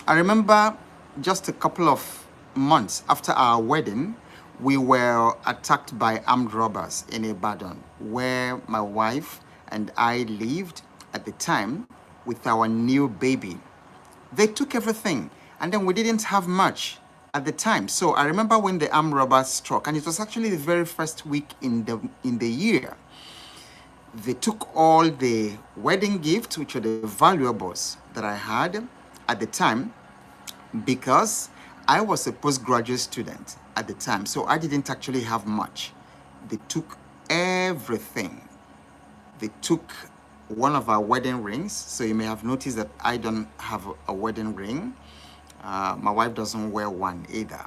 I remember just a couple of months after our wedding, we were attacked by armed robbers in Ibadan, where my wife and I lived at the time with our new baby. They took everything, and then we didn't have much at the time. So I remember when the armed robbers struck, and it was actually the very first week in the year. They took all the wedding gifts, which were the valuables that I had at the time, because I was a postgraduate student at the time, so I didn't actually have much. They took everything. They took one of our wedding rings, so you may have noticed that I don't have a wedding ring. My wife doesn't wear one either.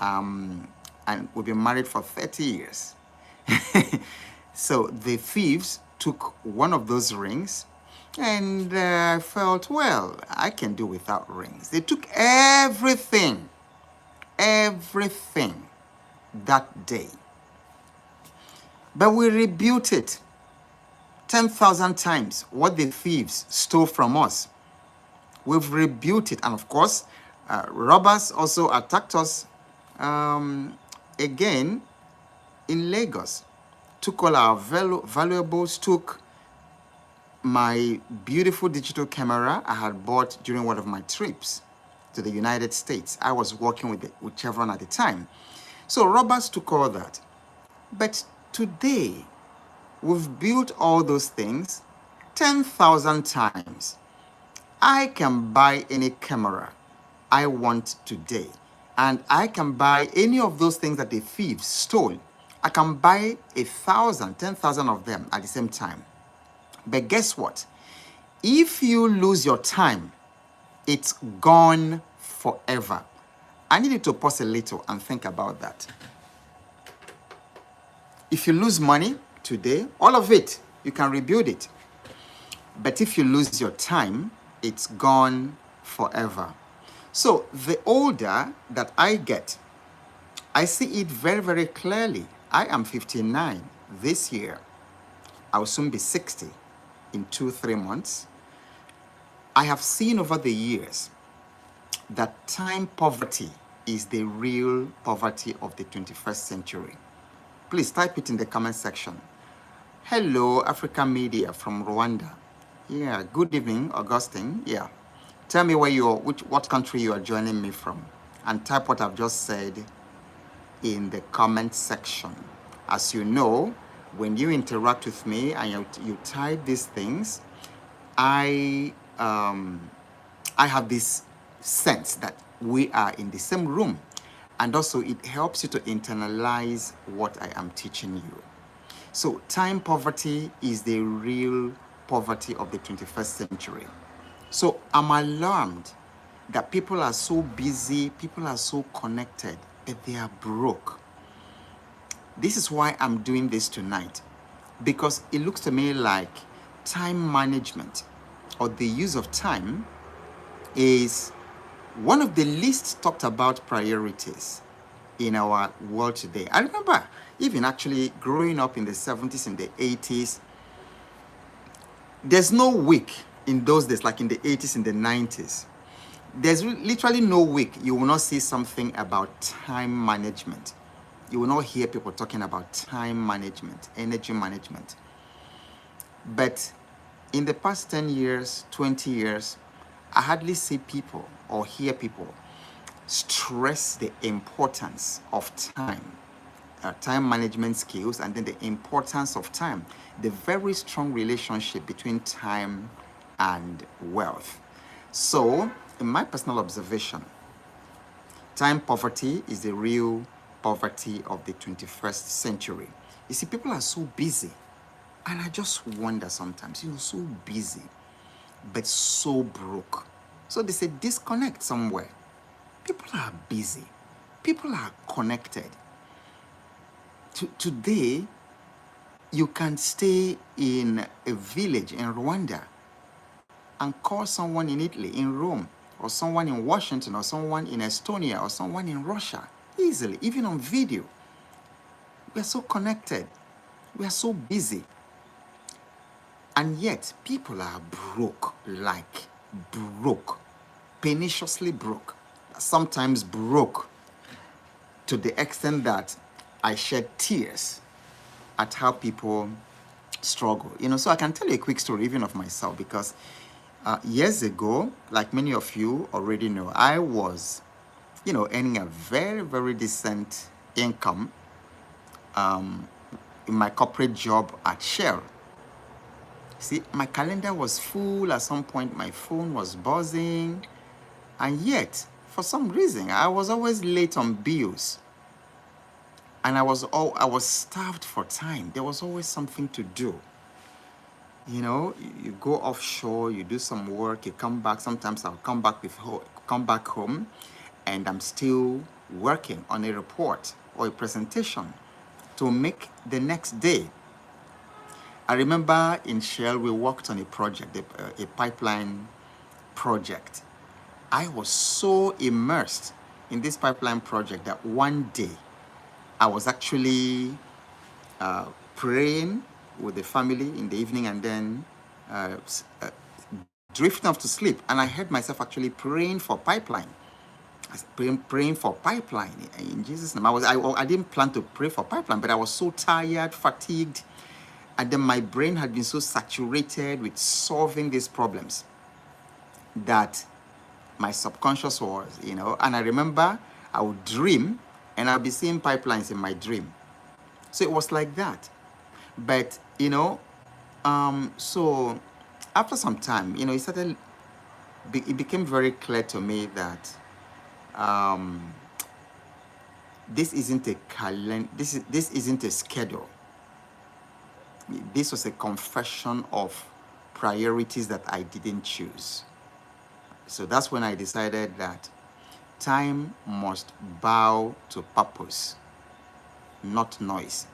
And we've been married for 30 years. So the thieves took one of those rings, and I felt, well, I can do without rings. They took everything that day. But we rebuilt it 10,000 times what the thieves stole from us. We've rebuilt it. And of course, robbers also attacked us again in Lagos. Took all our valuables, took my beautiful digital camera I had bought during one of my trips to the United States. I was working with Chevron at the time. So robbers took all that. But today, we've built all those things 10,000 times. I can buy any camera I want today. And I can buy any of those things that the thieves stole. I can buy 1,000, 10,000 of them at the same time. But guess what? If you lose your time, it's gone forever. I need you to pause a little and think about that. If you lose money today, all of it, you can rebuild it. But if you lose your time, it's gone forever. So the older that I get, I see it very, very clearly. I am 59 this year. I will soon be 60 in 2-3 months. I have seen over the years that time poverty is the real poverty of the 21st century. Please type it in the comment section. Hello, African Media from Rwanda. Yeah, good evening, Augustine. Yeah. Tell me what country you are joining me from, and type what I've just said in the comment section. As you know, when you interact with me and you type these things, I have this sense that we are in the same room, and also it helps you to internalize what I am teaching you. So time poverty is the real poverty of the 21st century. So I'm alarmed that people are so busy, people are so connected, but they are broke. This is why I'm doing this tonight, because it looks to me like time management or the use of time is one of the least talked about priorities in our world today. I remember even actually growing up in the 70s and the 80s, there's no week in those days, like in the 80s and the 90s. There's literally no week you will not see something about time management. You will not hear people talking about time management, energy management. But in the past 10 years, 20 years, I hardly see people or hear people stress the importance of time management skills, and then the importance of time, the very strong relationship between time and wealth. So, in my personal observation, time poverty is the real poverty of the 21st century. You see, people are so busy, and I just wonder sometimes, so busy, but so broke. So there's a disconnect somewhere. People are busy. People are connected. Today, you can stay in a village in Rwanda and call someone in Italy, in Rome, or someone in Washington, or someone in Estonia, or someone in Russia, easily, even on video. We are so connected. We are so busy. And yet, people are broke, like broke. perniciously broke, sometimes broke to the extent that I shed tears at how people struggle. So I can tell you a quick story even of myself, because years ago, like many of you already know, I was, earning a very, very decent income in my corporate job at Shell. See, my calendar was full. At some point, my phone was buzzing. And yet, for some reason, I was always late on bills. And I was starved for time. There was always something to do. You go offshore, you do some work, you come back. Sometimes I'll come back home, and I'm still working on a report or a presentation to make the next day. I remember in Shell, we worked on a project, a pipeline project. I was so immersed in this pipeline project that one day I was actually praying with the family in the evening, and then drifting off to sleep. And I heard myself actually praying for pipeline. I was praying for pipeline in Jesus' name. I didn't plan to pray for pipeline, but I was so tired, fatigued, and then my brain had been so saturated with solving these problems that my subconscious was, and I remember I would dream and I'll be seeing pipelines in my dream. So it was like that. But, so after some time, it became very clear to me that this isn't a this isn't a schedule. This was a confession of priorities that I didn't choose. So that's when I decided that time must bow to purpose, not noise.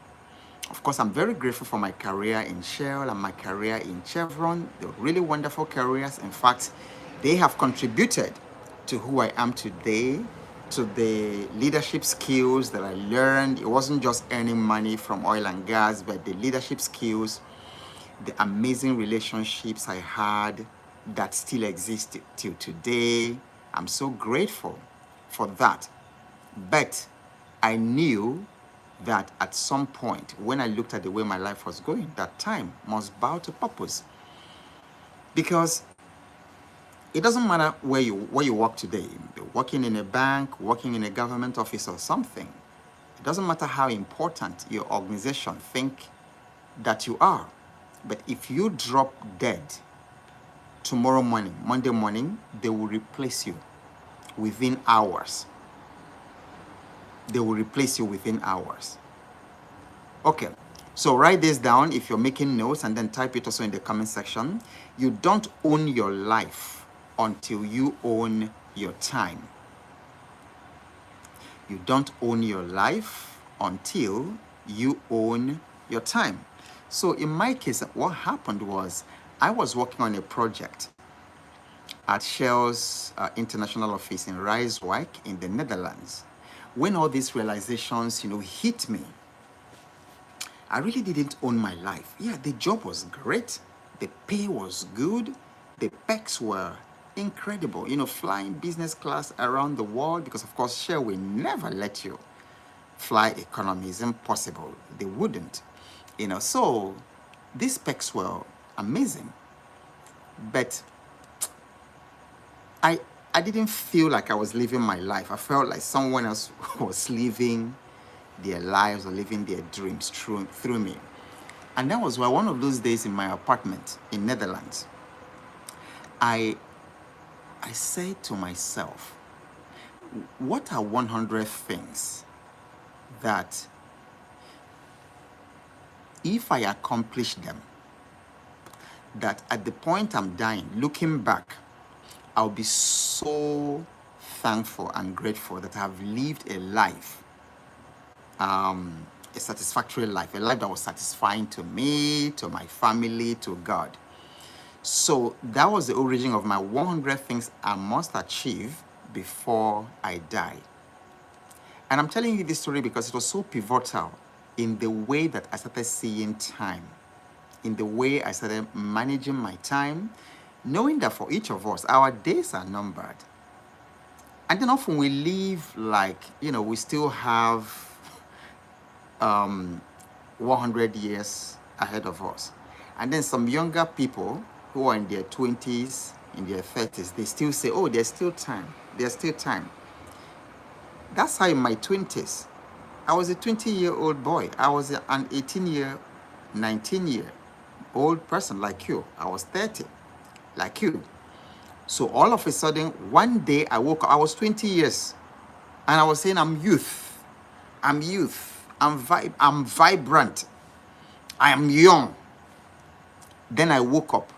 Of course, I'm very grateful for my career in Shell and my career in Chevron. They're really wonderful careers. In fact, they have contributed to who I am today, to the leadership skills that I learned. It wasn't just earning money from oil and gas, but the leadership skills, the amazing relationships I had that still exist till today. I'm so grateful for that. But I knew that at some point, when I looked at the way my life was going, that time must bow to purpose. Because it doesn't matter where you work today, working in a bank, working in a government office or something. It doesn't matter how important your organization think that you are. But if you drop dead tomorrow morning, Monday morning, they will replace you within hours. They will replace you within hours. Okay, so write this down if you're making notes, and then type it also in the comment section. You don't own your life until you own your time. You don't own your life until you own your time. So in my case, what happened was I was working on a project at Shell's international office in Rijswijk in the Netherlands. When all these realizations, hit me, I really didn't own my life. Yeah, the job was great. The pay was good. The perks were incredible. Flying business class around the world, because of course Shell will never let you fly economy. It's impossible. They wouldn't. So these perks were amazing. But I didn't feel like I was living my life. I felt like someone else was living their lives or living their dreams through me. And that was why one of those days in my apartment in Netherlands, I said to myself, what are 100 things that if I accomplish them, that at the point I'm dying, looking back, I'll be so thankful and grateful that I've lived a life, a satisfactory life, a life that was satisfying to me, to my family, to God. So that was the origin of my 100 things I must achieve before I die. And I'm telling you this story because it was so pivotal in the way that I started seeing time, in the way I started managing my time, knowing that for each of us, our days are numbered. And then often we live like, we still have 100 years ahead of us. And then some younger people who are in their 20s, in their 30s, they still say, oh, there's still time. There's still time. That's how in my 20s, I was a 20-year-old boy. I was an 18-year, 19-year-old person like you. I was 30, like you. So all of a sudden, one day I woke up, I was 20 years, and I was saying, I'm youth. I'm youth. I'm vibrant. I am young. Then I woke up.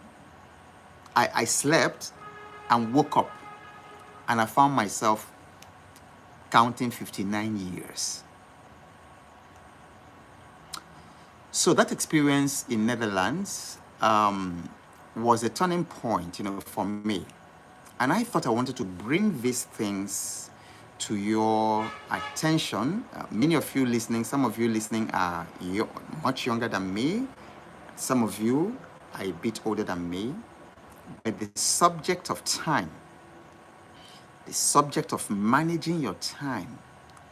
I slept and woke up, and I found myself counting 59 years. So that experience in Netherlands was a turning point, for me. And I thought I wanted to bring these things to your attention. Many of you listening, some of you listening are much younger than me. Some of you are a bit older than me. But the subject of time, the subject of managing your time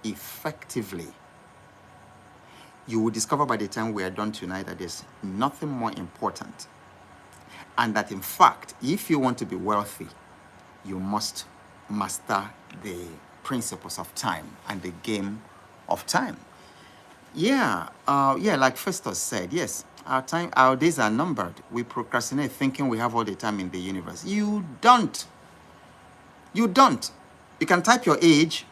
effectively, you will discover by the time we are done tonight that there's nothing more important. And that in fact, if you want to be wealthy, you must master the principles of time and the game of time. Like Festus said, yes, our days are numbered. We procrastinate thinking we have all the time in the universe. You don't. You can type your age.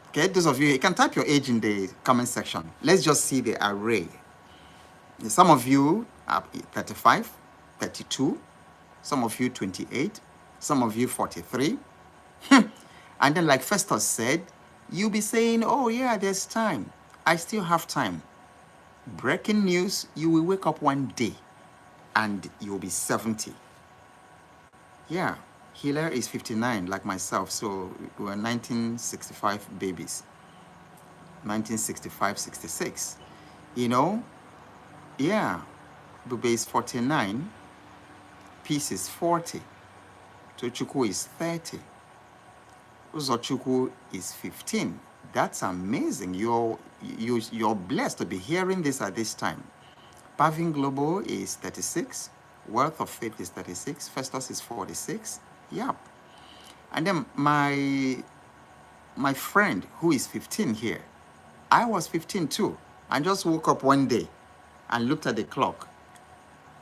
Okay, those of you can type your age in the comment section. Let's just see the array. Some of you are 35, 32, some of you 28, some of you 43. And then like Festus said, you'll be saying, oh yeah, there's time. I still have time. Breaking news, you will wake up one day and you'll be 70. Yeah, Hilaire is 59 like myself, so we're 1965 babies. 1965, 66. Yeah, Bube is 49, Peace is 40, Tochukwu is 30, Uzochukwu is 15. That's amazing. You're blessed to be hearing this at this time. Paving Global is 36, Wealth of Faith is 36, Festus is 46. Yeah. And then my friend who is 15 here, I was 15 too. I just woke up one day and looked at the clock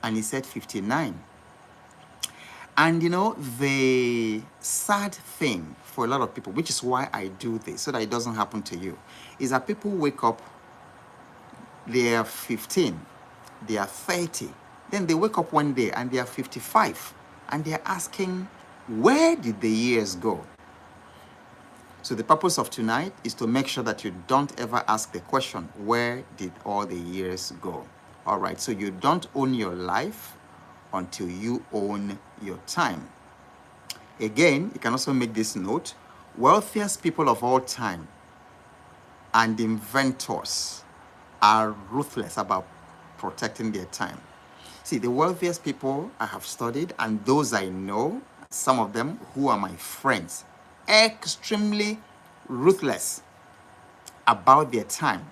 and he said 59. And the sad thing for a lot of people, which is why I do this, so that it doesn't happen to you, is that people wake up, they are 15, they are 30, then they wake up one day and they are 55, and they're asking, where did the years go? So the purpose of tonight is to make sure that you don't ever ask the question, where did all the years go? All right, so you don't own your life until you own your time. Again, you can also make this note: wealthiest people of all time and inventors are ruthless about protecting their time. See, the wealthiest people I have studied, and those I know, some of them who are my friends, extremely ruthless about their time.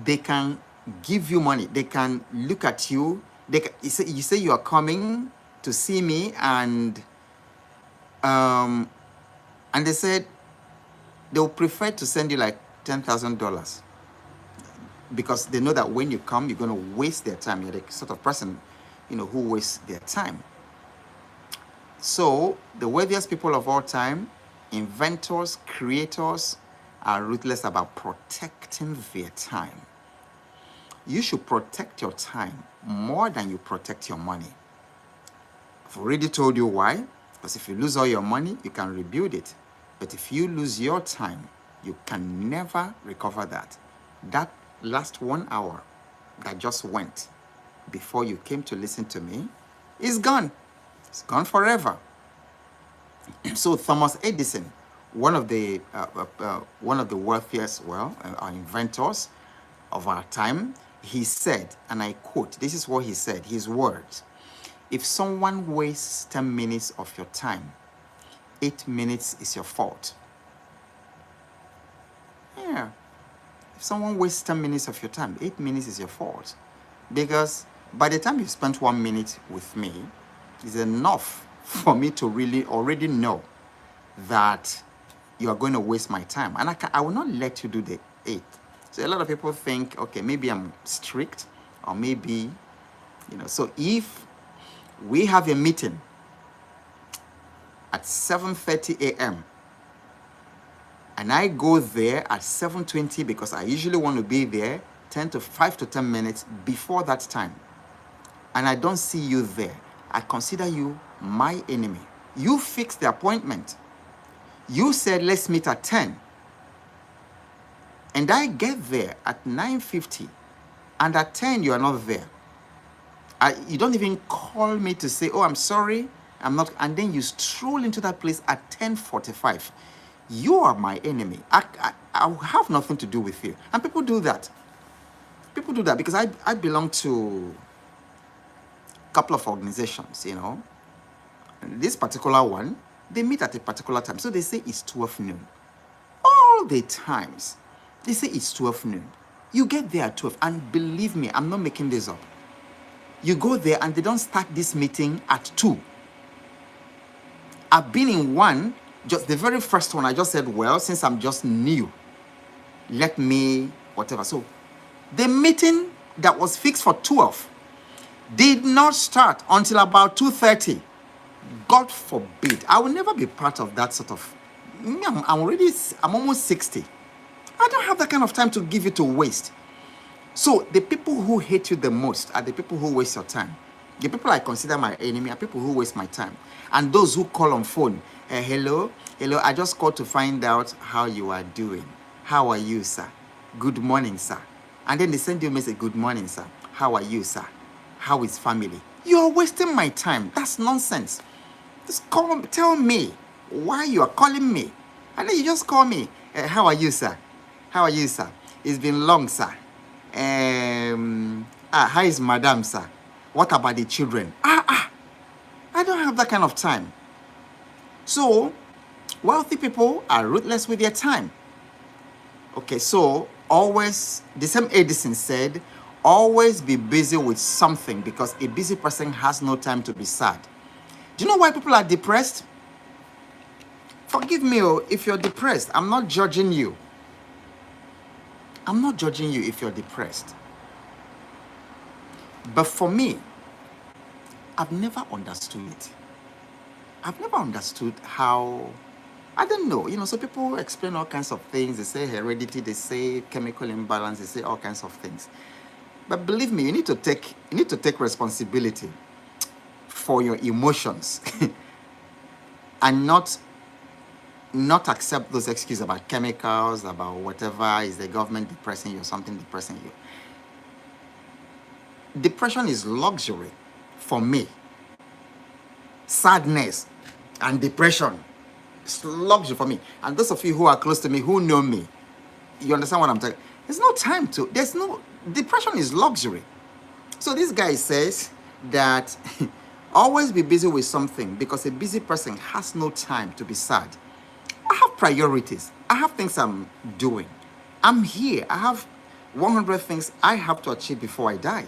They can give you money. They can look at you. You say you are coming to see me, and they said they'll prefer to send you like $10,000 because they know that when you come, you're going to waste their time. You're the sort of person, who wastes their time. So the wealthiest people of all time, inventors, creators, are ruthless about protecting their time. You should protect your time more than you protect your money. I've already told you why. Because if you lose all your money, you can rebuild it. But if you lose your time, you can never recover that. That last 1 hour that just went before you came to listen to me is gone. It's gone forever. So Thomas Edison, one of the wealthiest, inventors of our time, he said, and I quote, this is what he said, his words: if someone wastes 10 minutes of your time, 8 minutes is your fault. Yeah. If someone wastes 10 minutes of your time, 8 minutes is your fault. Because by the time you've spent 1 minute with me, it's enough for me to really already know that you are going to waste my time. And I will not let you do the 8. So a lot of people think, okay, maybe I'm strict, or maybe, so if we have a meeting at 7:30 a.m., and I go there at 7:20 because I usually want to be there 5 to 10 minutes before that time, and I don't see you there, I consider you my enemy. You fixed the appointment. You said, let's meet at 10. And I get there at 9:50, and at 10, you are not there. You don't even call me to say, oh, I'm sorry, I'm not. And then you stroll into that place at 10:45. You are my enemy. I have nothing to do with you. And people do that. People do that because I belong to a couple of organizations, And this particular one, they meet at a particular time. So they say it's 12 noon. All the times, they say it's 12 noon. You get there at 12. And believe me, I'm not making this up. You go there and they don't start this meeting at 2. I've been in one, just the very first one, I just said, well, since I'm just new, let me, whatever. So the meeting that was fixed for 12 did not start until about 2:30. God forbid. I will never be part of that sort of, I'm almost 60. I don't have that kind of time to give you to waste. So the people who hate you the most are the people who waste your time. The people I consider my enemy are people who waste my time. And those who call on phone, hello, I just called to find out how you are doing. How are you, sir? Good morning, sir. And then they send you a message, good morning, sir. How are you, sir? How is family? You are wasting my time. That's nonsense. Just tell me why you are calling me. And then you just call me, how are you, sir? How are you, sir? It's been long, sir. How is madam, sir? What about the children? I don't have that kind of time. So, wealthy people are ruthless with their time. Okay, so always, the same Edison said, always be busy with something because a busy person has no time to be sad. Do you know why people are depressed? Forgive me if you're depressed. I'm not judging you. I'm not judging you if you're depressed. But for me, I've never understood it. I've never understood how, I don't know, so people explain all kinds of things. They say heredity, they say chemical imbalance, they say all kinds of things. But believe me, you need to take responsibility for your emotions and not accept those excuses about chemicals, about whatever, is the government depressing you or something depressing you. Depression is luxury for me. Sadness and depression is luxury for me. And those of you who are close to me, who know me, you understand what I'm talking. There's no time to, depression is luxury. So this guy says that always be busy with something because a busy person has no time to be sad. I have priorities. I have things I'm doing. I'm here. I have 100 things I have to achieve before I die.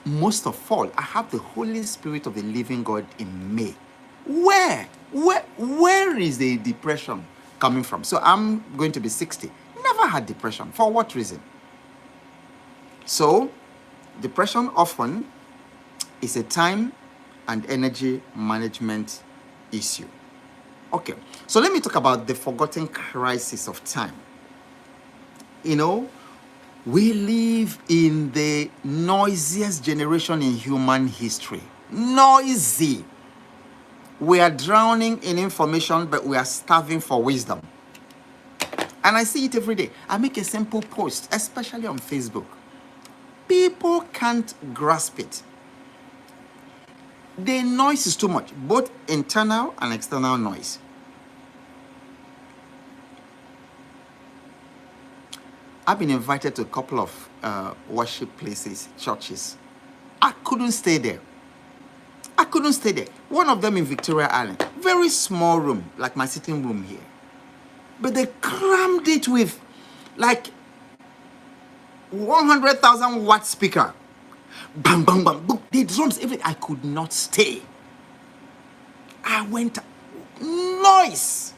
Most of all, I have the Holy Spirit of the living God in me. Where is the depression coming from? So I'm going to be 60. Never had depression. For what reason? So, depression often is a time and energy management issue. Okay, so let me talk about the forgotten crisis of time. We live in the noisiest generation in human history. Noisy. We are drowning in information, but we are starving for wisdom. And I see it every day. I make a simple post, especially on Facebook. People can't grasp it. The noise is too much, both internal and external noise. I've been invited to a couple of worship places, churches. I couldn't stay there. I couldn't stay there. One of them in Victoria Island, very small room, like my sitting room here. But they crammed it with like 100,000 watt speaker. Bang, bang, bang, boom. The drums, everything. I could not stay. I went, noise.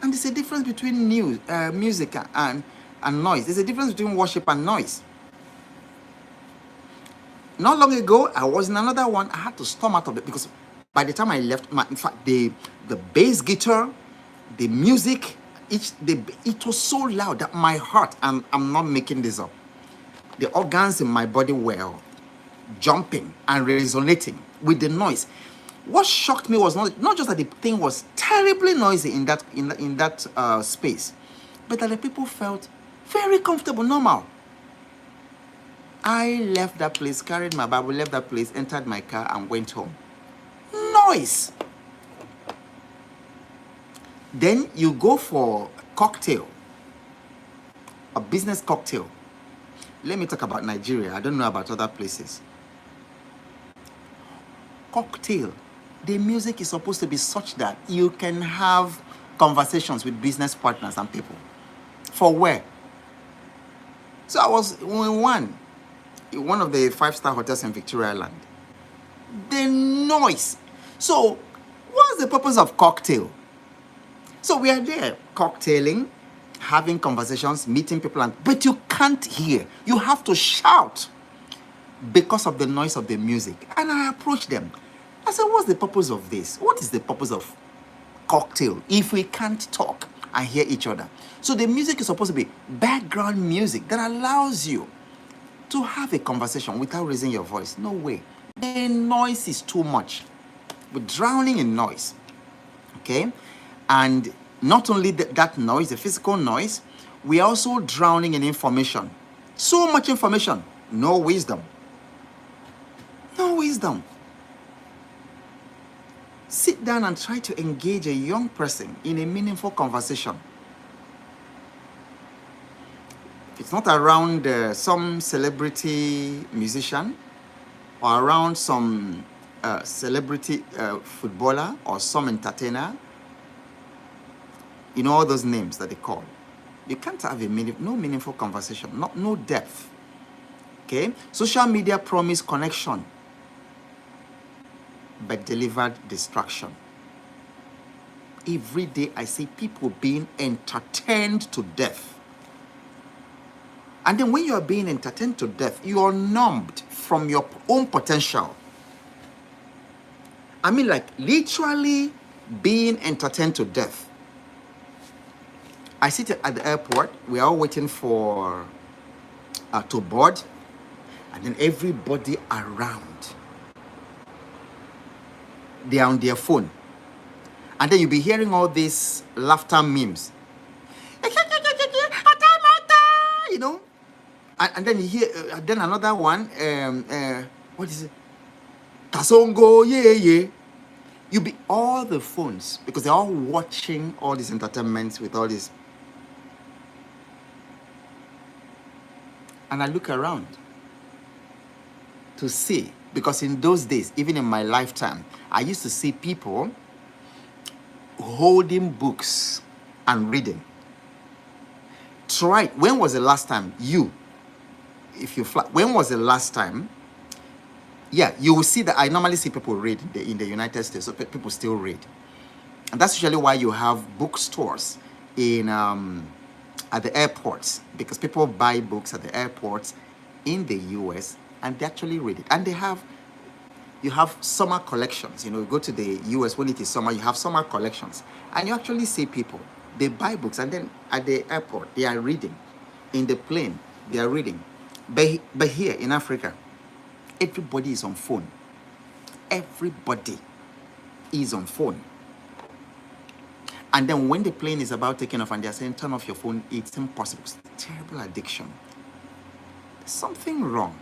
And there's a difference between music and noise. There's a difference between worship and noise. Not long ago, I was in another one. I had to storm out of it because by the time I left, in fact, the bass guitar, the music, it was so loud that my heart, and I'm not making this up, the organs in my body were jumping and resonating with the noise. What shocked me was not just that the thing was terribly noisy in that space, but that the people felt very comfortable, normal. I left that place, carried my Bible, left that place, entered my car, and went home. Noise. Then you go for cocktail, a business cocktail. Let me talk about Nigeria. I don't know about other places. Cocktail. The music is supposed to be such that you can have conversations with business partners and people. For where? So I was in one of the 5-star hotels in Victoria Island. The noise. So what's the purpose of cocktail? So we are there cocktailing, having conversations, meeting people, but you can't hear. You have to shout because of the noise of the music. And I approached them. I said, what's the purpose of this? What is the purpose of cocktail if we can't talk and hear each other? So the music is supposed to be background music that allows you to have a conversation without raising your voice. No way. The noise is too much. We're drowning in noise. Okay? And not only that noise, the physical noise, we're also drowning in information. So much information, no wisdom. No wisdom. Sit down and try to engage a young person in a meaningful conversation. It's not around some celebrity musician or around some celebrity footballer or some entertainer. You know all those names that they call. You can't have no meaningful conversation, no depth. Okay? Social media promise connection, but delivered distraction. Every day I see people being entertained to death. And then when you are being entertained to death, you are numbed from your own potential. I mean, like literally being entertained to death. I sit at the airport. We are all waiting for to board, and then everybody around, they are on their phone, and then you'll be hearing all these laughter memes. You know, and then you hear then another one. What is it? Kasongo, yeah. You be all the phones because they're all watching all these entertainments with all this. And I look around to see, because in those days, even in my lifetime, I used to see people holding books and reading. Try, when was the last time when was the last time? Yeah, you will see that I normally see people read in the United States, so people still read. And that's usually why you have bookstores in at the airports, because people buy books at the airports in the US and they actually read it. And you have summer collections. You know, you go to the US when it is summer, you have summer collections. And you actually see people, they buy books, and then at the airport, they are reading. In the plane, they are reading. But here in Africa, everybody is on phone. Everybody is on phone. And then when the plane is about taking off and they're saying, turn off your phone, it's impossible. It's a terrible addiction. There's something wrong.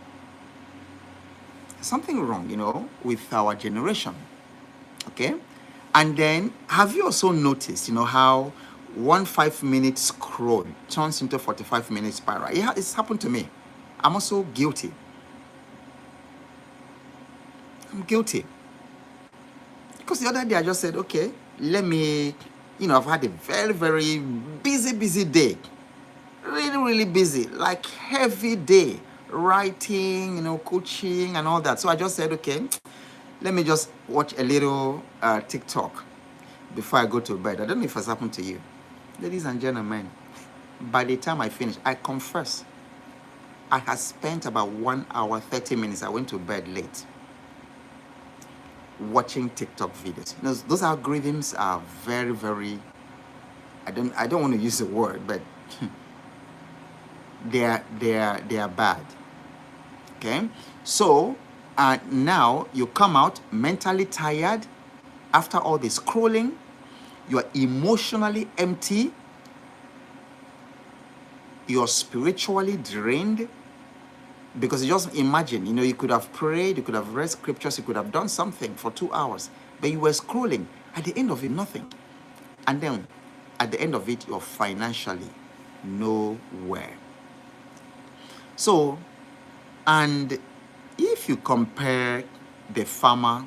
Something wrong, you know, with our generation. Okay? And then, have you also noticed, you know, how 1 5-minute scroll turns into 45-minute spiral? It's happened to me. I'm also guilty. I'm guilty. Because the other day I just said, okay, let me, I've had a very, very busy day. Really, really busy, like heavy day, writing, coaching and all that. So I just said, okay, let me just watch a little TikTok before I go to bed. I don't know if it's happened to you. Ladies and gentlemen, by the time I finished, I confess, I had spent about 1 hour, 30 minutes. I went to bed late watching TikTok videos. Those algorithms are very, very, I don't want to use the word, but they are bad. Okay? So now you come out mentally tired after all the scrolling. You are emotionally empty. You're spiritually drained. Because you just imagine, you could have prayed, you could have read scriptures, you could have done something for 2 hours, but you were scrolling. At the end of it, nothing. And then at the end of it, you're financially nowhere. So, and if you compare the farmer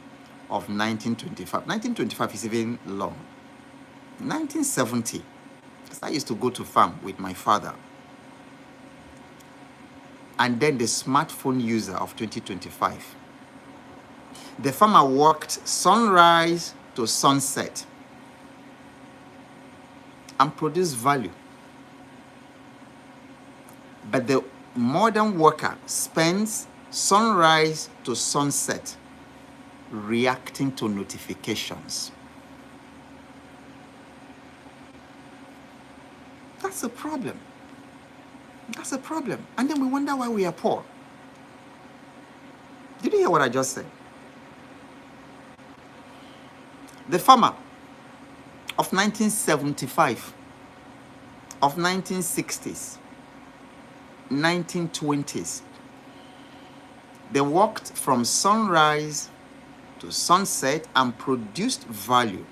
of 1925 is even long. 1970, because I used to go to farm with my father. And then the smartphone user of 2025. The farmer worked sunrise to sunset and produced value. But the modern worker spends sunrise to sunset reacting to notifications. That's a problem. That's a problem. And then we wonder why we are poor. Did you hear what I just said? The farmer of 1975, of 1960s, 1920s, they worked from sunrise to sunset and produced value.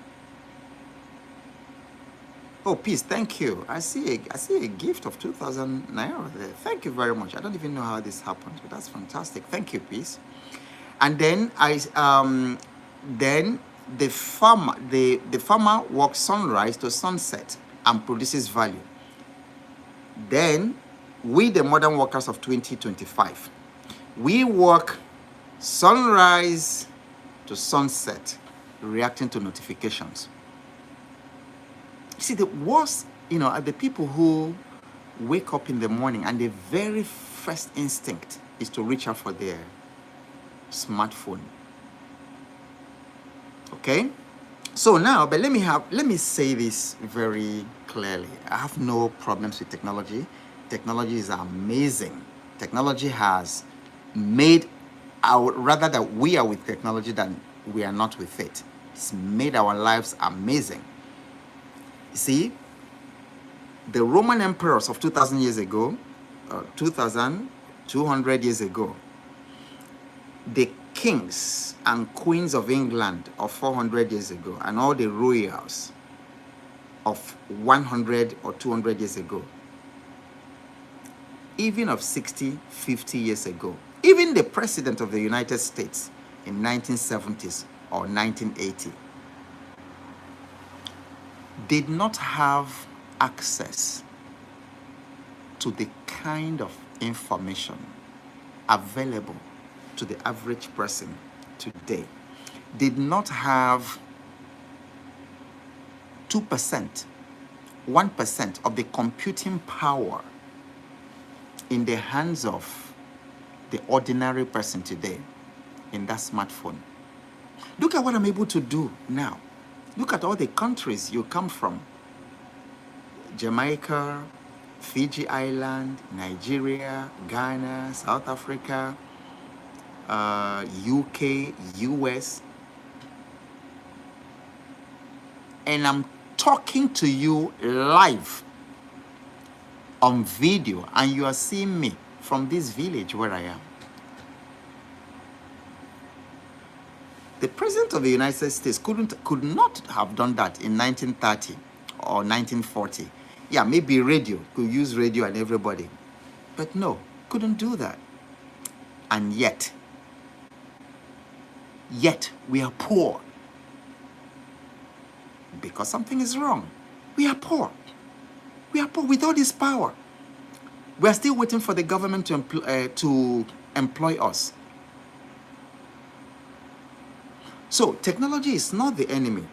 Oh, peace, thank you. I see a gift of 2,000 naira there. Thank you very much. I don't even know how this happened, but that's fantastic. Thank you, peace. And then the farmer works sunrise to sunset and produces value. Then we, the modern workers of 2025, we work sunrise to sunset, reacting to notifications. See, the worst, are the people who wake up in the morning and the very first instinct is to reach out for their smartphone. Okay? So now, but let me say this very clearly. I have no problems with technology. Technology is amazing. Technology has made rather that we are with technology than we are not with it. It's made our lives amazing. See, the Roman emperors of 2,000 years ago, 2,200 years ago, the kings and queens of England of 400 years ago, and all the royals of 100 or 200 years ago, even of 60, 50 years ago, even the president of the United States in 1970s or 1980, did not have access to the kind of information available to the average person today. Did not have 2%, 1% of the computing power in the hands of the ordinary person today in that smartphone. Look at what I'm able to do now. Look at all the countries you come from. Jamaica, Fiji Island, Nigeria, Ghana, South Africa, UK, US. And I'm talking to you live on video, and you are seeing me from this village where I am. The president of the United States could not have done that in 1930 or 1940. Yeah, maybe radio, could use radio and everybody. But no, couldn't do that. And yet, yet we are poor because something is wrong. We are poor. We are poor with all this power. We are still waiting for the government to employ us. So technology is not the enemy.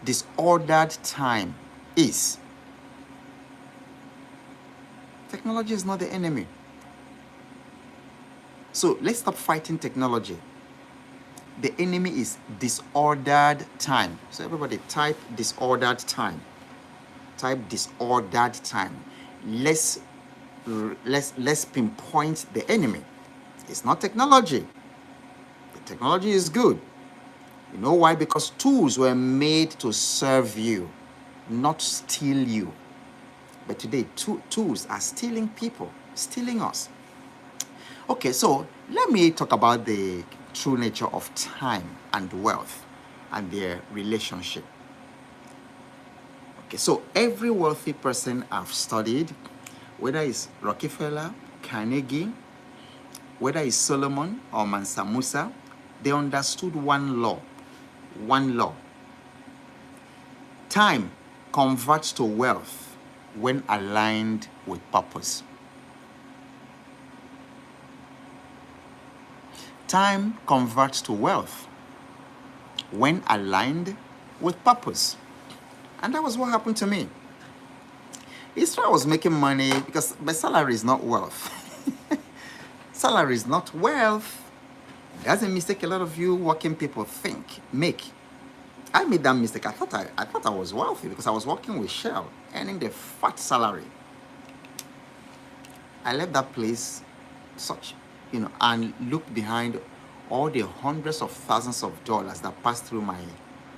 Disordered time is. Technology is not the enemy. So let's stop fighting technology. The enemy is disordered time. So everybody type disordered time. Type disordered time. Let's pinpoint the enemy. It's not technology. The technology is good. You know why? Because tools were made to serve you, not steal you. But today, tools are stealing people, stealing us. Okay, so let me talk about the true nature of time and wealth and their relationship. Okay, so every wealthy person I've studied, whether it's Rockefeller, Carnegie, whether it's Solomon or Mansa Musa, they understood one law. One law. Time converts to wealth when aligned with purpose. Time converts to wealth when aligned with purpose. And that was what happened to me. Israel was making money because my salary is not wealth. Salary is not wealth. That's a mistake a lot of you working people make. I made that mistake. I thought I was wealthy because I was working with Shell, earning the fat salary. I left that place and looked behind all the hundreds of thousands of dollars that passed through my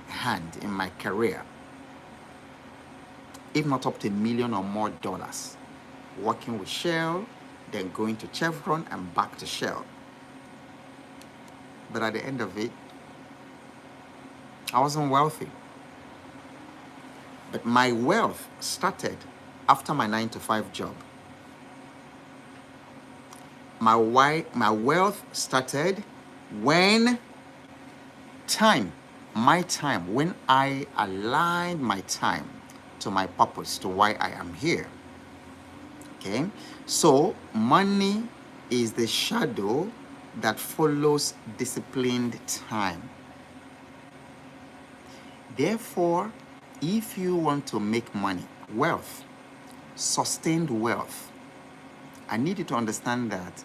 hand in my career. If not up to $1 million or more, working with Shell, then going to Chevron and back to Shell. But at the end of it, I wasn't wealthy. But my wealth started after my 9-to-5 job. My wealth started when when I aligned my time to my purpose, to why I am here. Okay? So money is the shadow that follows disciplined time. Therefore, if you want to make money, wealth, sustained wealth, I need you to understand that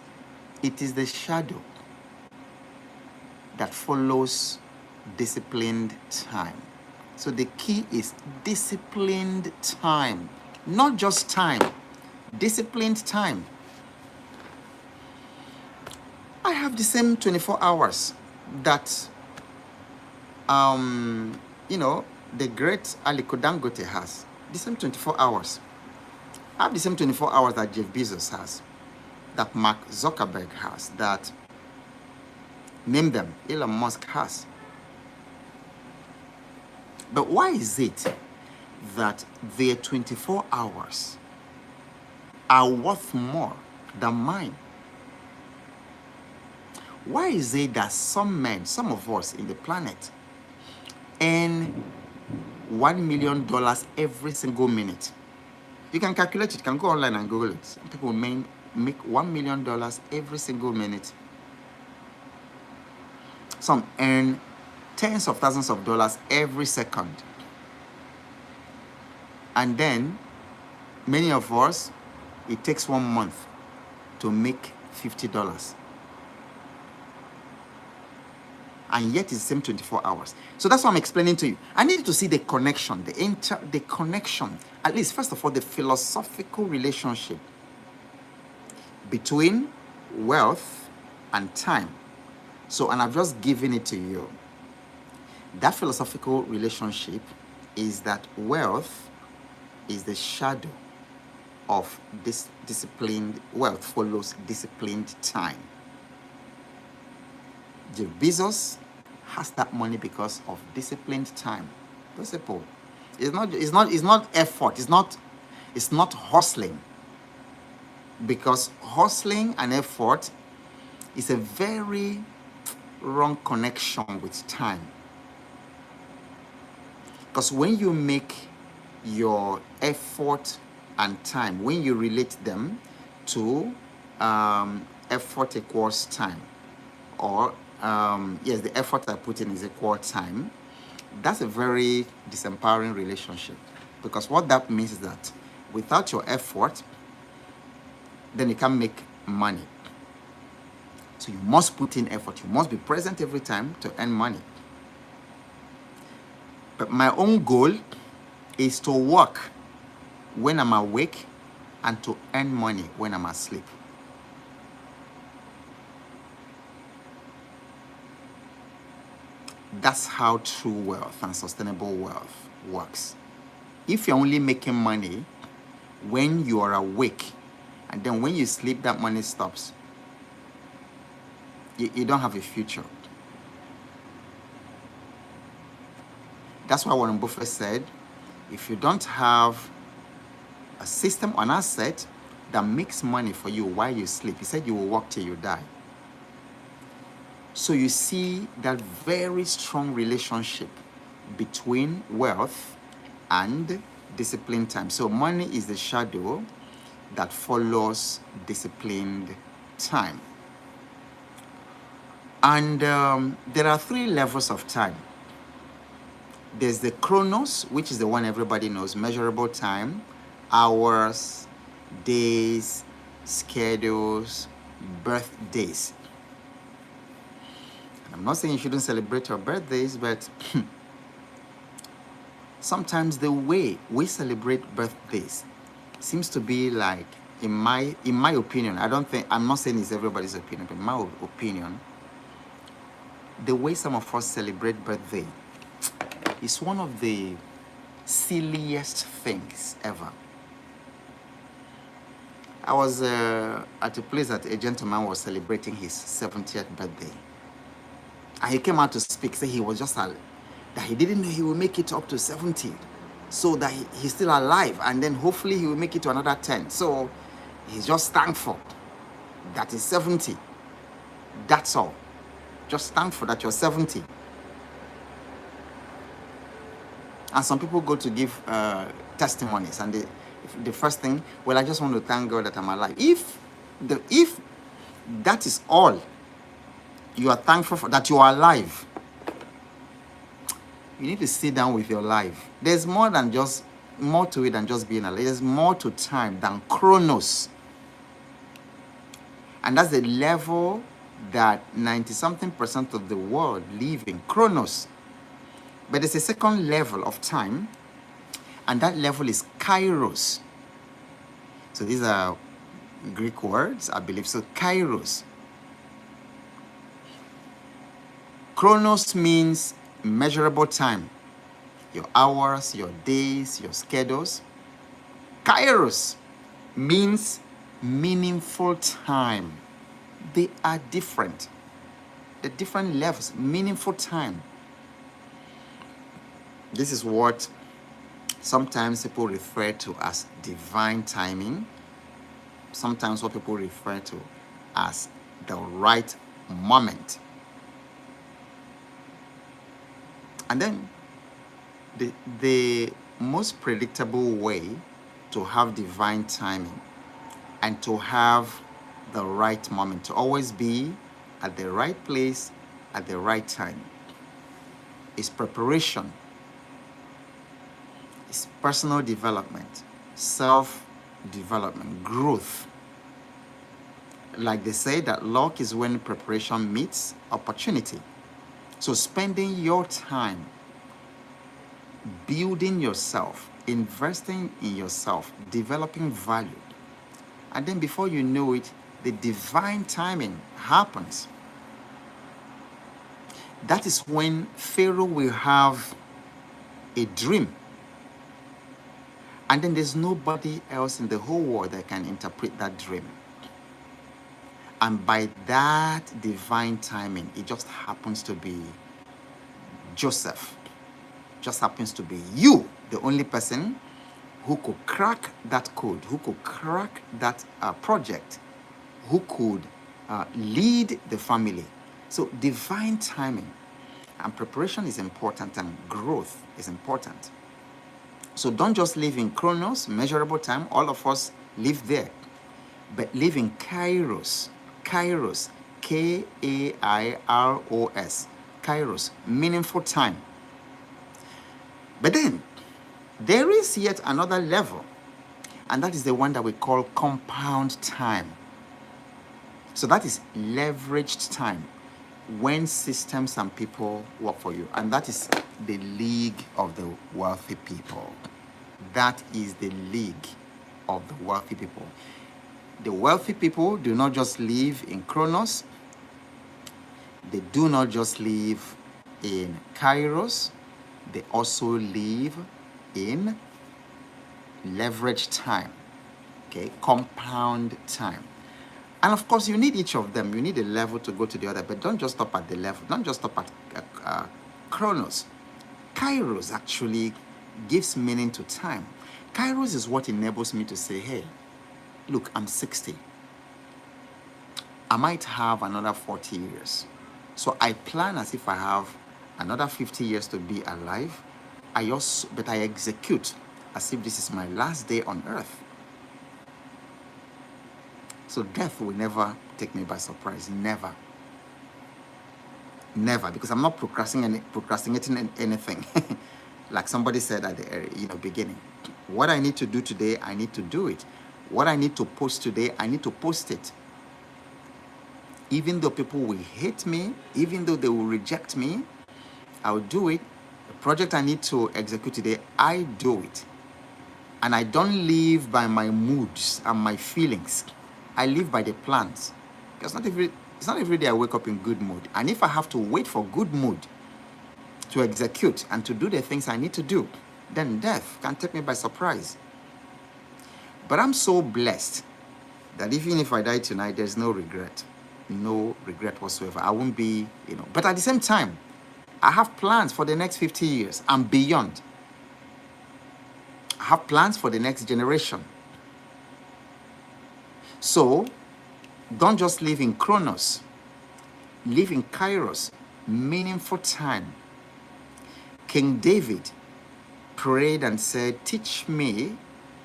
it is the shadow that follows disciplined time. So the key is disciplined time, not just time, disciplined time. I have the same 24 hours that the great Aliko Dangote has. The same 24 hours. I have the same 24 hours that Jeff Bezos has, that Mark Zuckerberg has, that, name them, Elon Musk has. But why is it that their 24 hours are worth more than mine? Why is it that some of us in the planet, earn $1 million every single minute? You can calculate it. You can go online and Google it. Some people make $1 million every single minute. Some earn tens of thousands of dollars every second. And then, many of us, it takes 1 month to make $50. And yet it's the same 24 hours. So that's what I'm explaining to you. I need you to see the connection, the connection, at least first of all, the philosophical relationship between wealth and time. So, and I've just given it to you. That philosophical relationship is that wealth is the shadow of this disciplined, wealth follows disciplined time. Jeff Bezos has that money because of disciplined time. Principle. It's not effort. It's not hustling. Because hustling and effort is a very wrong connection with time. Because when you make your effort and time, when you relate them to effort equals time, or yes, the effort I put in is equal time, that's a very disempowering relationship. Because what that means is that without your effort, then you can't make money. So you must put in effort. You must be present every time to earn money. But my own goal is to work when I'm awake and to earn money when I'm asleep. That's how true wealth and sustainable wealth works. If you're only making money when you are awake, and then when you sleep, that money stops, you don't have a future. That's why Warren Buffett said, if you don't have a system or an asset that makes money for you while you sleep, he said you will work till you die. So you see that very strong relationship between wealth and disciplined time. So money is the shadow that follows disciplined time. And there are 3 levels of time. There's the chronos, which is the one everybody knows, measurable time, hours, days, schedules, birthdays. And I'm not saying you shouldn't celebrate your birthdays, but sometimes the way we celebrate birthdays seems to be like, in my opinion, I'm not saying it's everybody's opinion, but in my opinion, the way some of us celebrate birthday is one of the silliest things ever. I was at a place that a gentleman was celebrating his 70th birthday. And he came out to speak, say he was just that he didn't know he would make it up to 70. So that he's still alive, and then hopefully he will make it to another 10. So he's just thankful that he's 70. That's all. Just thankful that you're 70. And some people go to give testimonies, and the first thing, well, I just want to thank God that I'm alive. If that is all you are thankful for, that you are alive, you need to sit down with your life. There's more to it than just being alive. There's more to time than chronos. And that's the level that 90-something% of the world live in, chronos. But there's a second level of time, and that level is kairos. So these are Greek words, I believe. So kairos. Chronos means measurable time. Your hours, your days, your schedules. Kairos means meaningful time. They are different. The different levels, meaningful time. This is what sometimes people refer to as divine timing. Sometimes what people refer to as the right moment. And then the most predictable way to have divine timing and to have the right moment, to always be at the right place at the right time, is preparation. It's personal development, self-development, growth. Like they say, that luck is when preparation meets opportunity. So spending your time building yourself, investing in yourself, developing value, and then before you know it, the divine timing happens. That is when Pharaoh will have a dream, and then there's nobody else in the whole world that can interpret that dream. And by that divine timing, it just happens to be Joseph. Just happens to be you, the only person who could crack that code, who could crack that project, who could lead the family, So divine timing and preparation is important, and growth is important. So don't just live in chronos, measurable time. All of us live there. But live in kairos. Kairos. Kairos. Kairos. Meaningful time. But then, there is yet another level. And that is the one that we call compound time. So that is leveraged time, when systems and people work for you. And that is the league of the wealthy people. That is the league of the wealthy people. The wealthy people do not just live in chronos. They do not just live in kairos. They also live in leverage time, okay, compound time. And of course, you need each of them. You need a level to go to the other, but don't just stop at the level. Don't just stop at chronos. Kairos actually gives meaning to time. Kairos is what enables me to say, hey, look, I'm 60. I might have another 40 years. So I plan as if I have another 50 years to be alive. But I execute as if this is my last day on earth. So death will never take me by surprise. Never. Never, because I'm not procrastinating anything. Like somebody said at the beginning. What I need to do today, I need to do it. What I need to post today, I need to post it. Even though people will hate me, even though they will reject me, I'll do it. The project I need to execute today, I do it. And I don't live by my moods and my feelings. I live by the plans. Because it's not every day I wake up in good mood. And if I have to wait for good mood to execute and to do the things I need to do, then death can take me by surprise. But I'm so blessed that even if I die tonight, there's no regret. No regret whatsoever. I won't be, But at the same time, I have plans for the next 50 years and beyond. I have plans for the next generation. So, don't just live in chronos. Live in kairos, meaningful time. King David prayed and said, teach me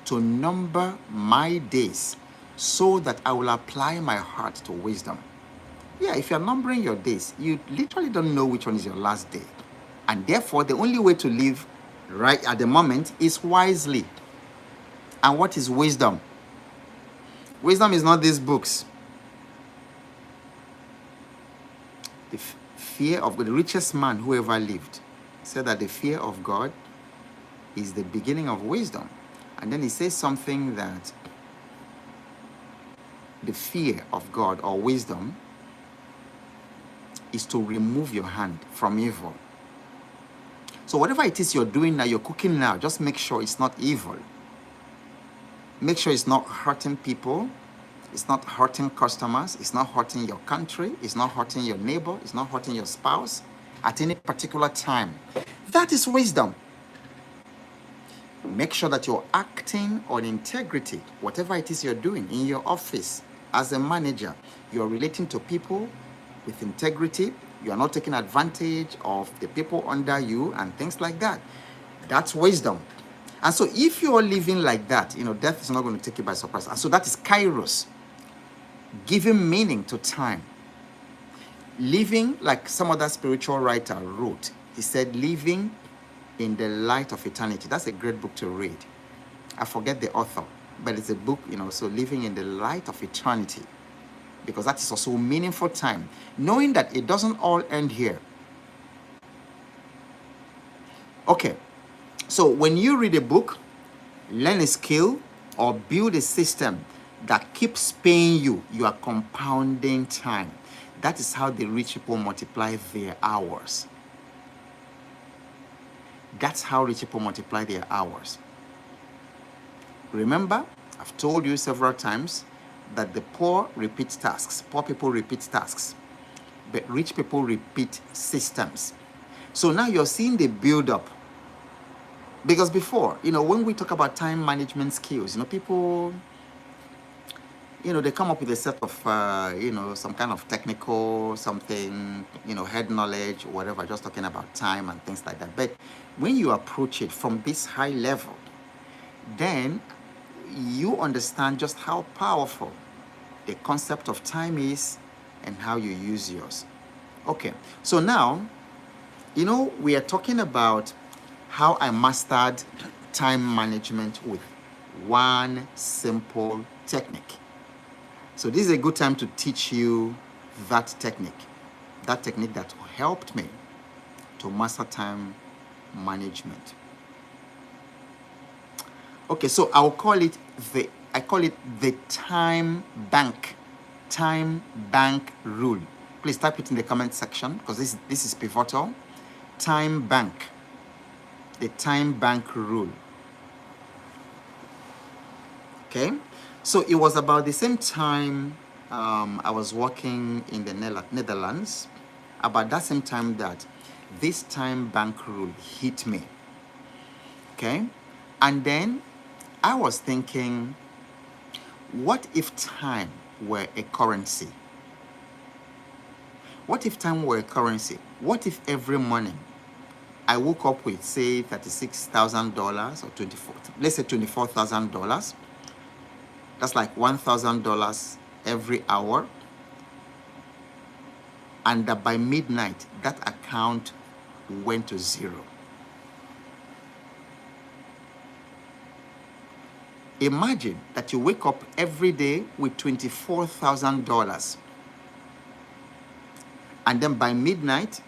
to number my days so that I will apply my heart to wisdom. Yeah, if you're numbering your days, you literally don't know which one is your last day. And therefore, the only way to live right at the moment is wisely. And what is wisdom? Wisdom is not these books. The fear of God, the richest man who ever lived, said that the fear of God is the beginning of wisdom. And then he says something that the fear of God or wisdom is to remove your hand from evil. So whatever it is you're doing now, you're cooking now, just make sure it's not evil. Make sure it's not hurting people. It's not hurting customers. It's not hurting your country. It's not hurting your neighbor. It's not hurting your spouse at any particular time. That is wisdom. Make sure that you're acting on integrity. Whatever it is you're doing in your office as a manager, you're relating to people with integrity. You are not taking advantage of the people under you and things like that. That's wisdom. And so if you're living like that, death is not going to take you by surprise. And so that is kairos, giving meaning to time. Living, like some other spiritual writer wrote, he said, living in the light of eternity. That's a great book to read. I forget the author, but it's a book, so living in the light of eternity. Because that is also meaningful time. Knowing that it doesn't all end here. Okay. So when you read a book, learn a skill, or build a system that keeps paying you, you are compounding time. That is how the rich people multiply their hours. That's how rich people multiply their hours. Remember, I've told you several times that the poor repeat tasks. Poor people repeat tasks. But rich people repeat systems. So now you're seeing the build-up. Because before, when we talk about time management skills, people, they come up with a set of, some kind of technical something, head knowledge, whatever, just talking about time and things like that. But when you approach it from this high level, then you understand just how powerful the concept of time is and how you use yours. Okay, so now, we are talking about how I mastered time management with one simple technique. So this is a good time to teach you that technique that helped me to master time management. Okay, so I call it the time bank rule. Please type it in the comment section because this is pivotal. Time bank, the time bank rule. Okay, so it was about the same time I was working in the Netherlands, about that same time that this time bank rule hit me. Okay, and then I was thinking, what if time were a currency? What if time were a currency? What if every morning I woke up with, say, $36,000 or let's say $24,000? That's like $1,000 every hour. And that by midnight, that account went to zero. Imagine that you wake up every day with $24,000. And then by midnight,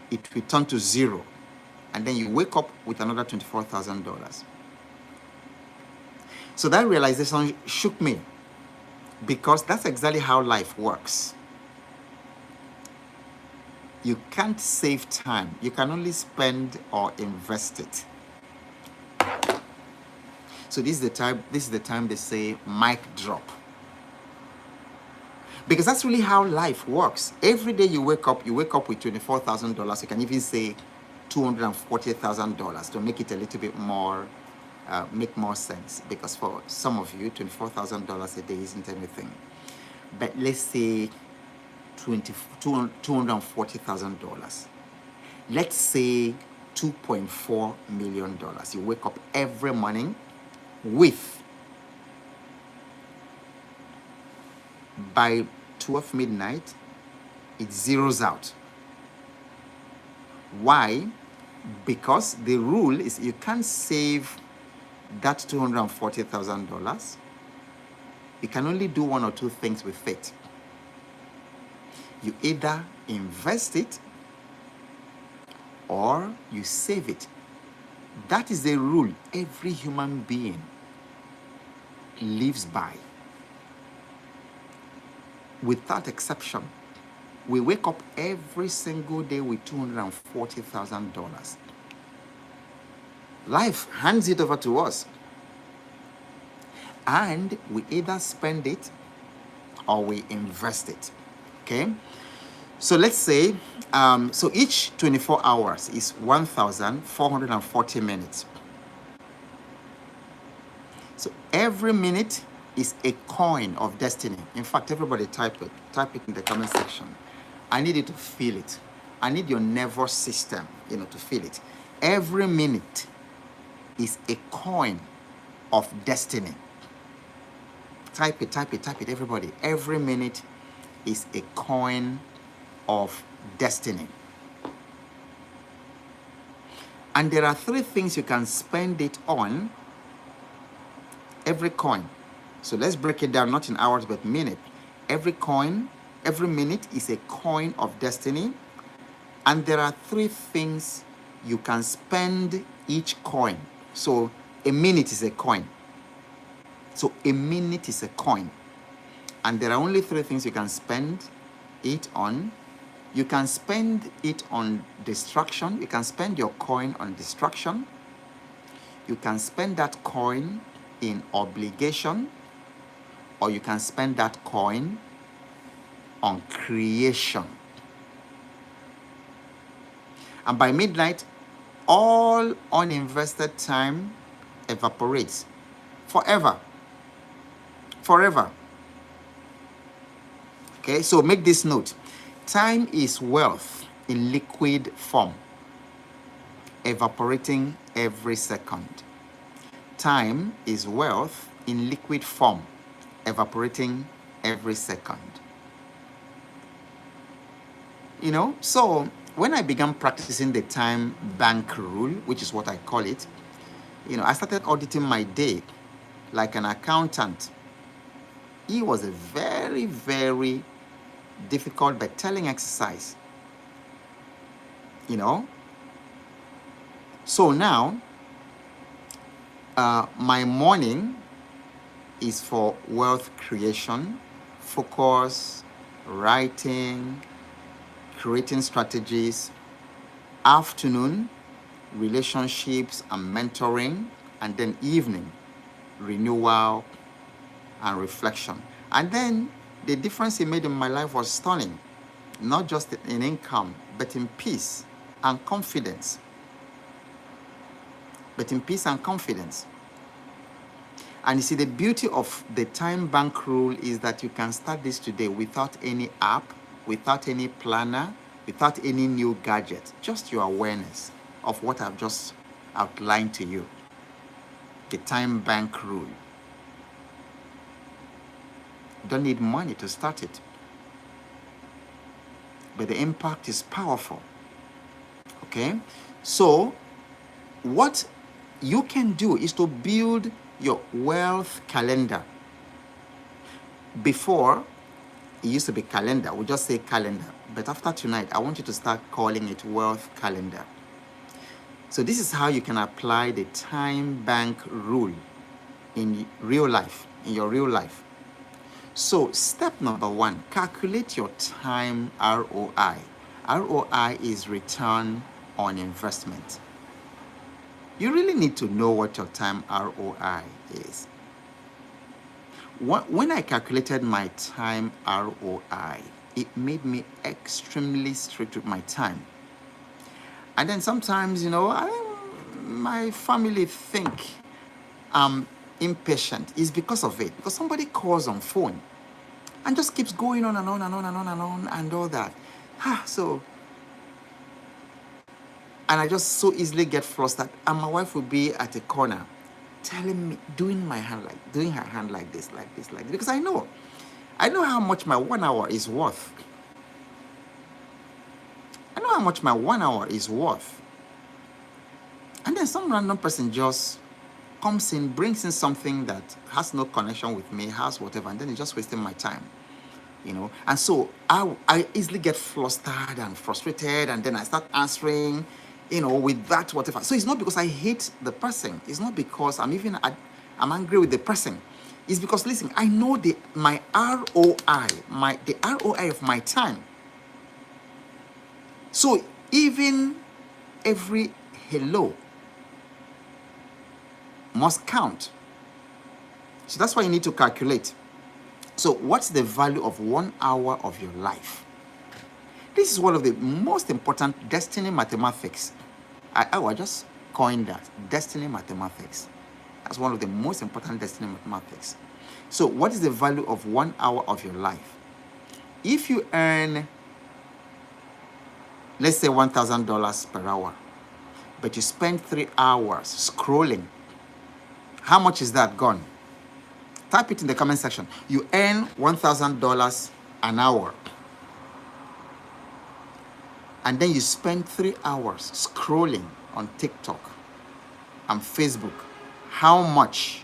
it will turn to zero. And then you wake up with another $24,000. So that realization shook me, because that's exactly how life works. You can't save time. You can only spend or invest it. So this is the time they say mic drop. Because that's really how life works. Every day you wake up with $24,000. You can even say $240,000 to make it a little bit more, make more sense. Because for some of you, $24,000 a day isn't anything. But let's say $240,000. Let's say $2.4 million. You wake up every morning with, by 12 midnight, it zeroes out. Why? Because the rule is you can't save that $240,000. You can only do one or two things with it. You either invest it or you save it. That is the rule every human being lives by. Without exception, we wake up every single day with $240,000. Life hands it over to us, and we either spend it or we invest it. Okay, so let's say so each 24 hours is 1,440 minutes. So every minute is a coin of destiny. In fact, everybody type it in the comment section. I need you to feel it. I need your nervous system, to feel it. Every minute is a coin of destiny. Type it, everybody. Every minute is a coin of destiny. And there are three things you can spend it on. Every coin. So let's break it down, not in hours, but minute. Every minute is a coin of destiny. And there are three things you can spend each coin. So a minute is a coin. So a minute is a coin. And there are only three things you can spend it on. You can spend it on distraction. You can spend your coin on distraction. You can spend that coin in obligation, or you can spend that coin on creation. And by midnight, all uninvested time evaporates forever. Forever. Okay, so make this note. Time is wealth in liquid form, evaporating every second. Time is wealth in liquid form, evaporating every second. You know, so when I began practicing the time bank rule, which is what I call it, you know, I started auditing my day like an accountant. It was a very, very difficult but telling exercise. You know, so now my morning is for wealth creation, focus, writing, creating strategies. Afternoon, relationships and mentoring. And then evening, renewal and reflection. And then the difference it made in my life was stunning. Not just in income, but in peace and confidence. And you see, the beauty of the time bank rule is that you can start this today without any app, without any planner, without any new gadget, just your awareness of what I've just outlined to you. The time bank rule. You don't need money to start it, but the impact is powerful. Okay, so what you can do is to build your wealth calendar. Before, it used to be calendar. We just say calendar. But after tonight, I want you to start calling it wealth calendar. So this is how you can apply the time bank rule in real life, in your real life. So step number 1, calculate your time ROI. ROI is return on investment. You really need to know what your time ROI is. When I calculated my time ROI, it made me extremely strict with my time. And then sometimes, you know, my family think I'm impatient. It's because of it. Because somebody calls on phone and just keeps going on and on and on and on and on and all that. And I just so easily get flustered. And my wife will be at a corner telling me, doing her hand like this, because I know how much my 1 hour is worth. And then some random person just comes in, brings in something that has no connection with me, has whatever, and then it's just wasting my time, you know. And so I easily get flustered and frustrated, and then I start answering, you know, with that whatever. So it's not because I hate the person. It's not because I'm angry with the person. It's because, listen, I know my ROI, the ROI of my time. So even every hello must count. So that's why you need to calculate. So what's the value of 1 hour of your life? This is one of the most important destiny mathematics. I just coined that, destiny mathematics. That's one of the most important destiny mathematics. So what is the value of 1 hour of your life? If you earn, let's say $1,000 per hour, but you spend 3 hours scrolling, how much is that gone? Type it in the comment section. You earn $1,000 an hour, and then you spend 3 hours scrolling on TikTok and Facebook. How much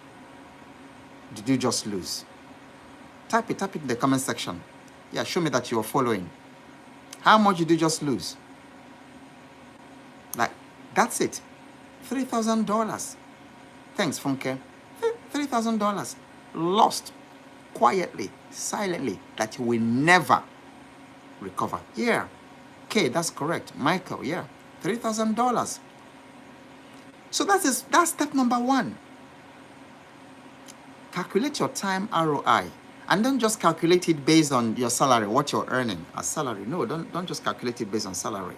did you just lose? Type it in the comment section. Yeah, show me that you're following. How much did you just lose? Like, that's it. $3,000. Thanks, Funke. $3,000 lost quietly, silently, that you will never recover. Yeah. Okay, that's correct. Michael, yeah. $3,000. So that's step number 1. Calculate your time ROI. And don't just calculate it based on your salary, what you're earning as salary. No, don't just calculate it based on salary.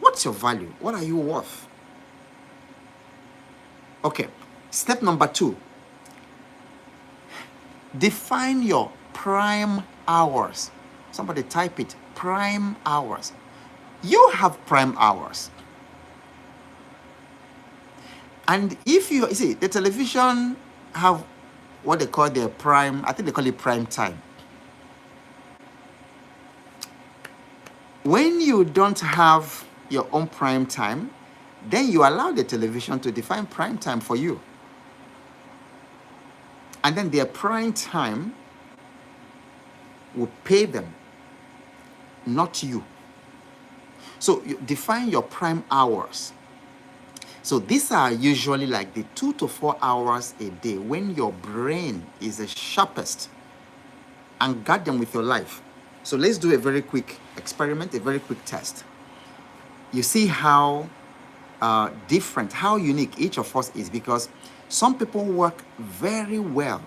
What's your value? What are you worth? Okay, step number 2. Define your prime hours. Somebody type it, prime hours. You have prime hours. And if you see, the television have what they call their prime, I think they call it prime time. When you don't have your own prime time, then you allow the television to define prime time for you. And then their prime time will pay them, not you. So you define your prime hours. So these are usually like the 2 to 4 hours a day when your brain is the sharpest, and guard them with your life. So let's do a very quick experiment, a very quick test. You see how different, how unique each of us is, because some people work very well,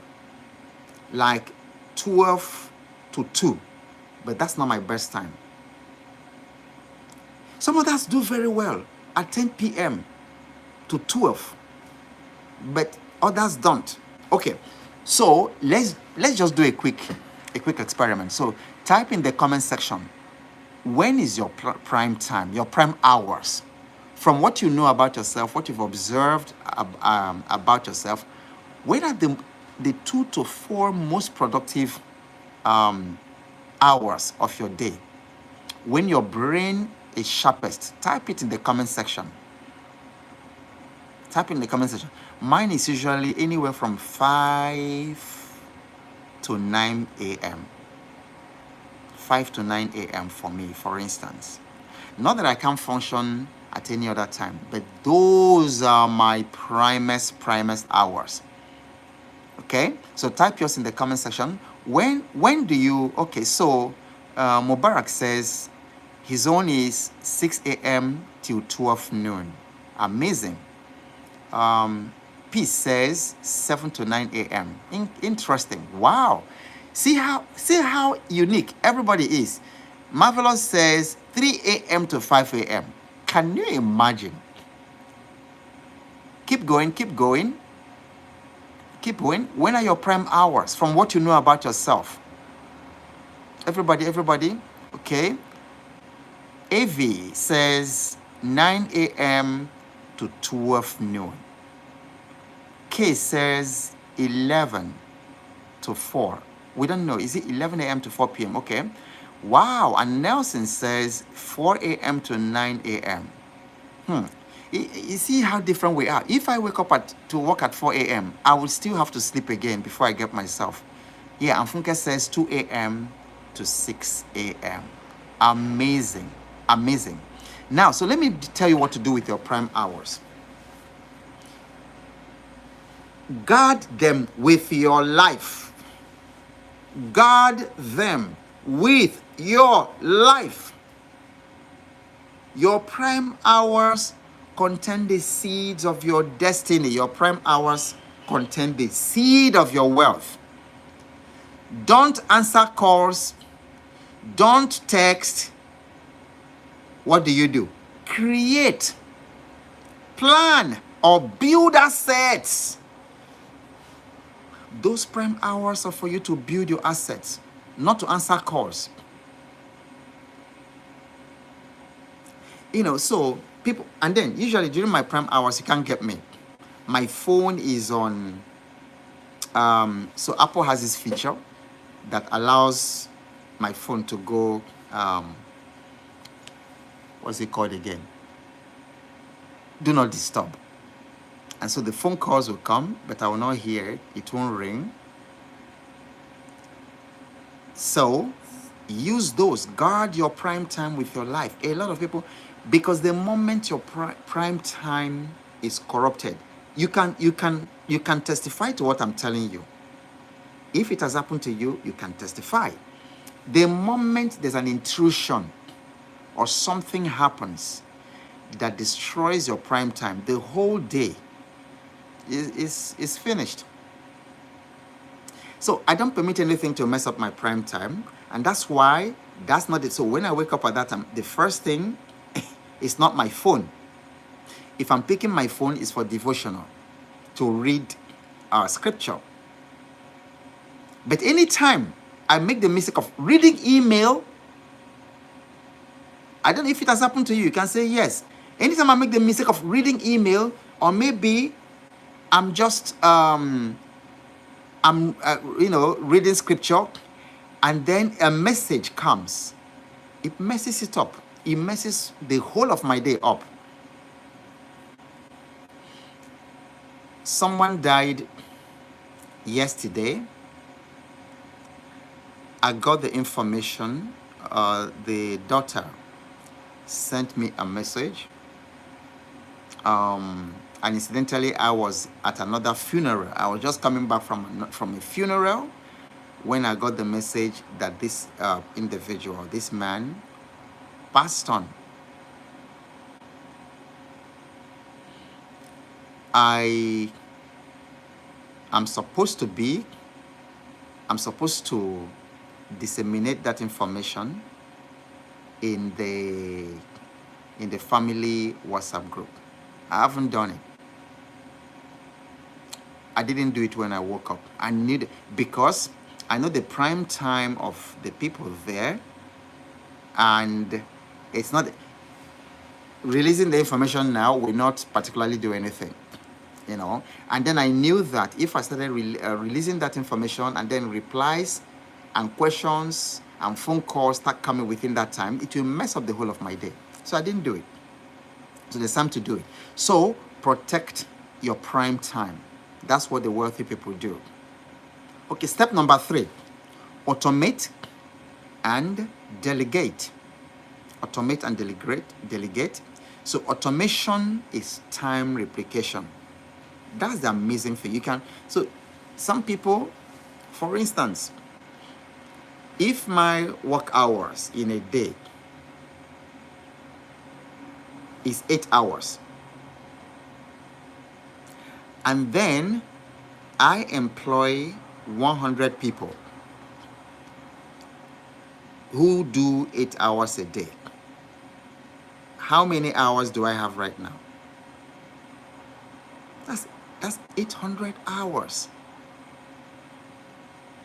like 12 to 2, but that's not my best time. Some others do very well at 10 p.m. to 12, but others don't. Okay, so let's just do a quick experiment. So type in the comment section, when is your prime time, your prime hours? From what you know about yourself, what you've observed about yourself, when are the 2 to 4 most productive hours of your day? When your brain is sharpest? Type it in the comment section. Type in the comment section. Mine is usually anywhere from 5 to 9 a.m. 5 to 9 a.m. for me, for instance. Not that I can't function at any other time, but those are my primest hours. Okay, so type yours in the comment section. When do you, okay, so Mubarak says his own is 6 a.m. till 12 noon. Amazing. Peace says 7 to 9 a.m. Interesting. Wow. See how unique everybody is. Marvelous says 3 a.m. to 5 a.m. Can you imagine? Keep going. When are your prime hours from what you know about yourself? Everybody. Okay. AV says 9 a.m. to 12 noon. K says 11 to 4. We don't know. Is it 11 a.m. to 4 p.m.? Okay. Wow. And Nelson says 4 a.m. to 9 a.m. You see how different we are. If I wake up to work at 4 a.m., I will still have to sleep again before I get myself. Yeah, and Funke says 2 a.m. to 6 a.m. Amazing. Now, so let me tell you what to do with your prime hours. Guard them with your life. Guard them with your life. Your prime hours contain the seeds of your destiny. Your prime hours contain the seed of your wealth. Don't answer calls. Don't text. What do? Create, plan, or build assets. Those prime hours are for you to build your assets, not to answer calls. So people, and then usually during my prime hours, you can't get me. My phone is on, so Apple has this feature that allows my phone to go, what's it called again? Do not disturb. And so the phone calls will come, but I will not hear it. It won't ring. So use those. Guard your prime time with your life. A lot of people, because the moment your prime time is corrupted, you can testify to what I'm telling you. If it has happened to you, you can testify. The moment there's an intrusion or something happens that destroys your prime time, the whole day is finished. So I don't permit anything to mess up my prime time, and that's why that's not it. So when I wake up at that time, the first thing is not my phone. If I'm picking my phone, it's for devotional, to read scripture. But anytime I make the mistake of reading email. I don't know if it has happened to you. You can say yes. Anytime I make the mistake of reading email, or maybe I'm just reading scripture, and then a message comes, it messes it up. It messes the whole of my day up. Someone died yesterday. I got the information. The daughter sent me a message. And incidentally, I was at another funeral. I was just coming back from a funeral when I got the message that this individual, this man, passed on. I'm supposed to disseminate that information in the family WhatsApp group. I haven't done it. I didn't do it when I woke up. I need, because I know the prime time of the people there, and it's not releasing the information now will not particularly do anything, you know. And then I knew that if I started releasing that information, and then replies and questions and phone calls start coming within that time, it will mess up the whole of my day. So I didn't do it. So there's time to do it. So protect your prime time. That's what the wealthy people do. Okay, step number 3, automate and delegate. Automate and delegate. So automation is time replication. That's the amazing thing. You can, so some people, for instance, if my work hours in a day is 8 hours, and then I employ 100 people who do 8 hours a day, how many hours do I have right now? That's 800 hours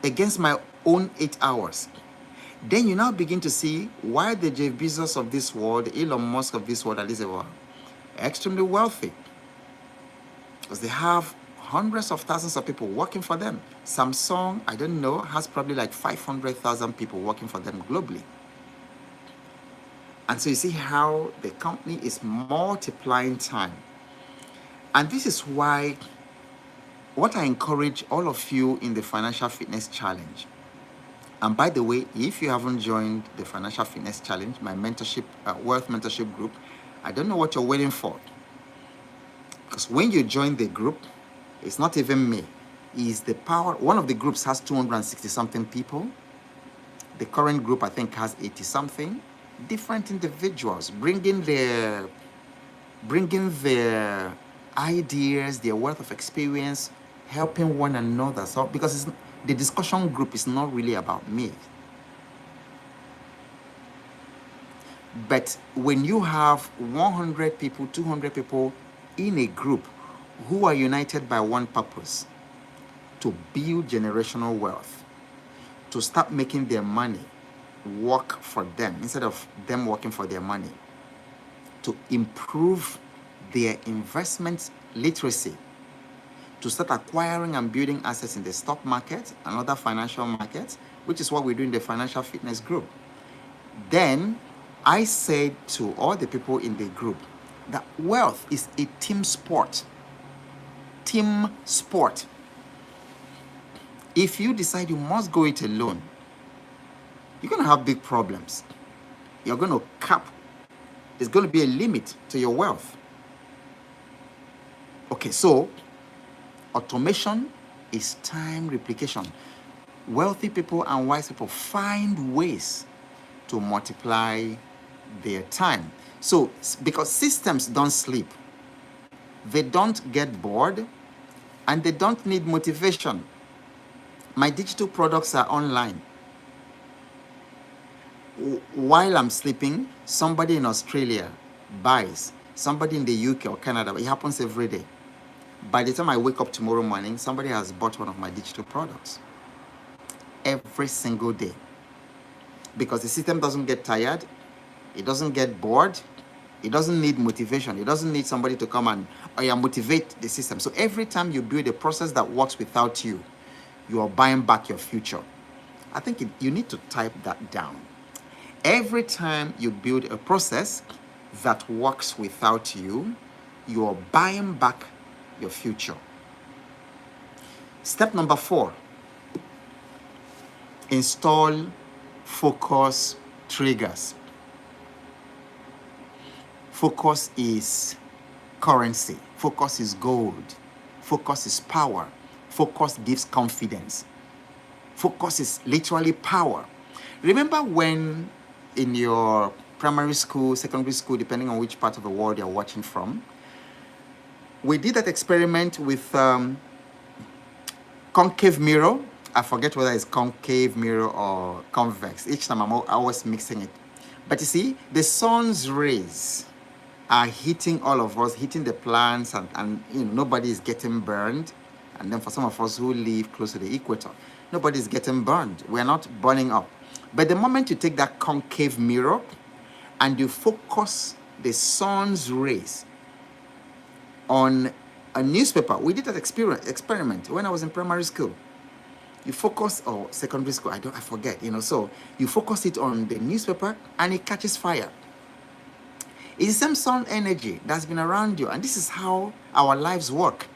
against my own 8 hours. Then you now begin to see why the Jeff Bezos of this world, Elon Musk of this world, are extremely wealthy, because they have hundreds of thousands of people working for them. Samsung, I don't know, has probably like 500,000 people working for them globally. And so you see how the company is multiplying time. And this is why what I encourage all of you in the Financial Fitness Challenge. And by the way, if you haven't joined the Financial Fitness Challenge, my mentorship, wealth mentorship group, I don't know what you're waiting for. Because when you join the group, it's not even me. It's the power. One of the groups has 260 something people. The current group, I think, has 80 something. Different individuals bringing their ideas, their wealth of experience, helping one another. So because the discussion group is not really about me. But when you have 100 people, 200 people in a group who are united by one purpose, to build generational wealth, to start making their money work for them instead of them working for their money, to improve their investment literacy, to start acquiring and building assets in the stock market and other financial markets, which is what we do in the Financial Fitness group. Then I said to all the people in the group that wealth is a team sport. Team sport. If you decide you must go it alone, you're going to have big problems. You're going to cap. There's going to be a limit to your wealth. Okay, so automation is time replication. Wealthy people and wise people find ways to multiply their time. So, because systems don't sleep, they don't get bored, and they don't need motivation. My digital products are online. While I'm sleeping, somebody in Australia buys, somebody in the UK or Canada. It happens every day. By the time I wake up tomorrow morning, somebody has bought one of my digital products. every single day, because the system doesn't get tired, it doesn't get bored, it doesn't need motivation, it doesn't need somebody to come and motivate the system. So every time you build a process that works without you, you are buying back your future. I think you need to type that down. Every time you build a process that works without you, you are buying back your future. Step number 4, install focus triggers. Focus is currency. Focus is gold. Focus is power. Focus gives confidence. Focus is literally power. Remember when in your primary school, secondary school, depending on which part of the world you're watching from, we did that experiment with concave mirror. I forget whether it's concave mirror or convex. Each time I'm always mixing it. But you see, the sun's rays are hitting all of us, hitting the plants, and nobody is getting burned. And then for some of us who live close to the equator, nobody is getting burned. We're not burning up. But the moment you take that concave mirror and you focus the sun's rays on a newspaper, we did that experiment when I was in primary school. You focus, or secondary school, I forget, so you focus it on the newspaper and it catches fire. It's the same sun energy that's been around you, and this is how our lives work.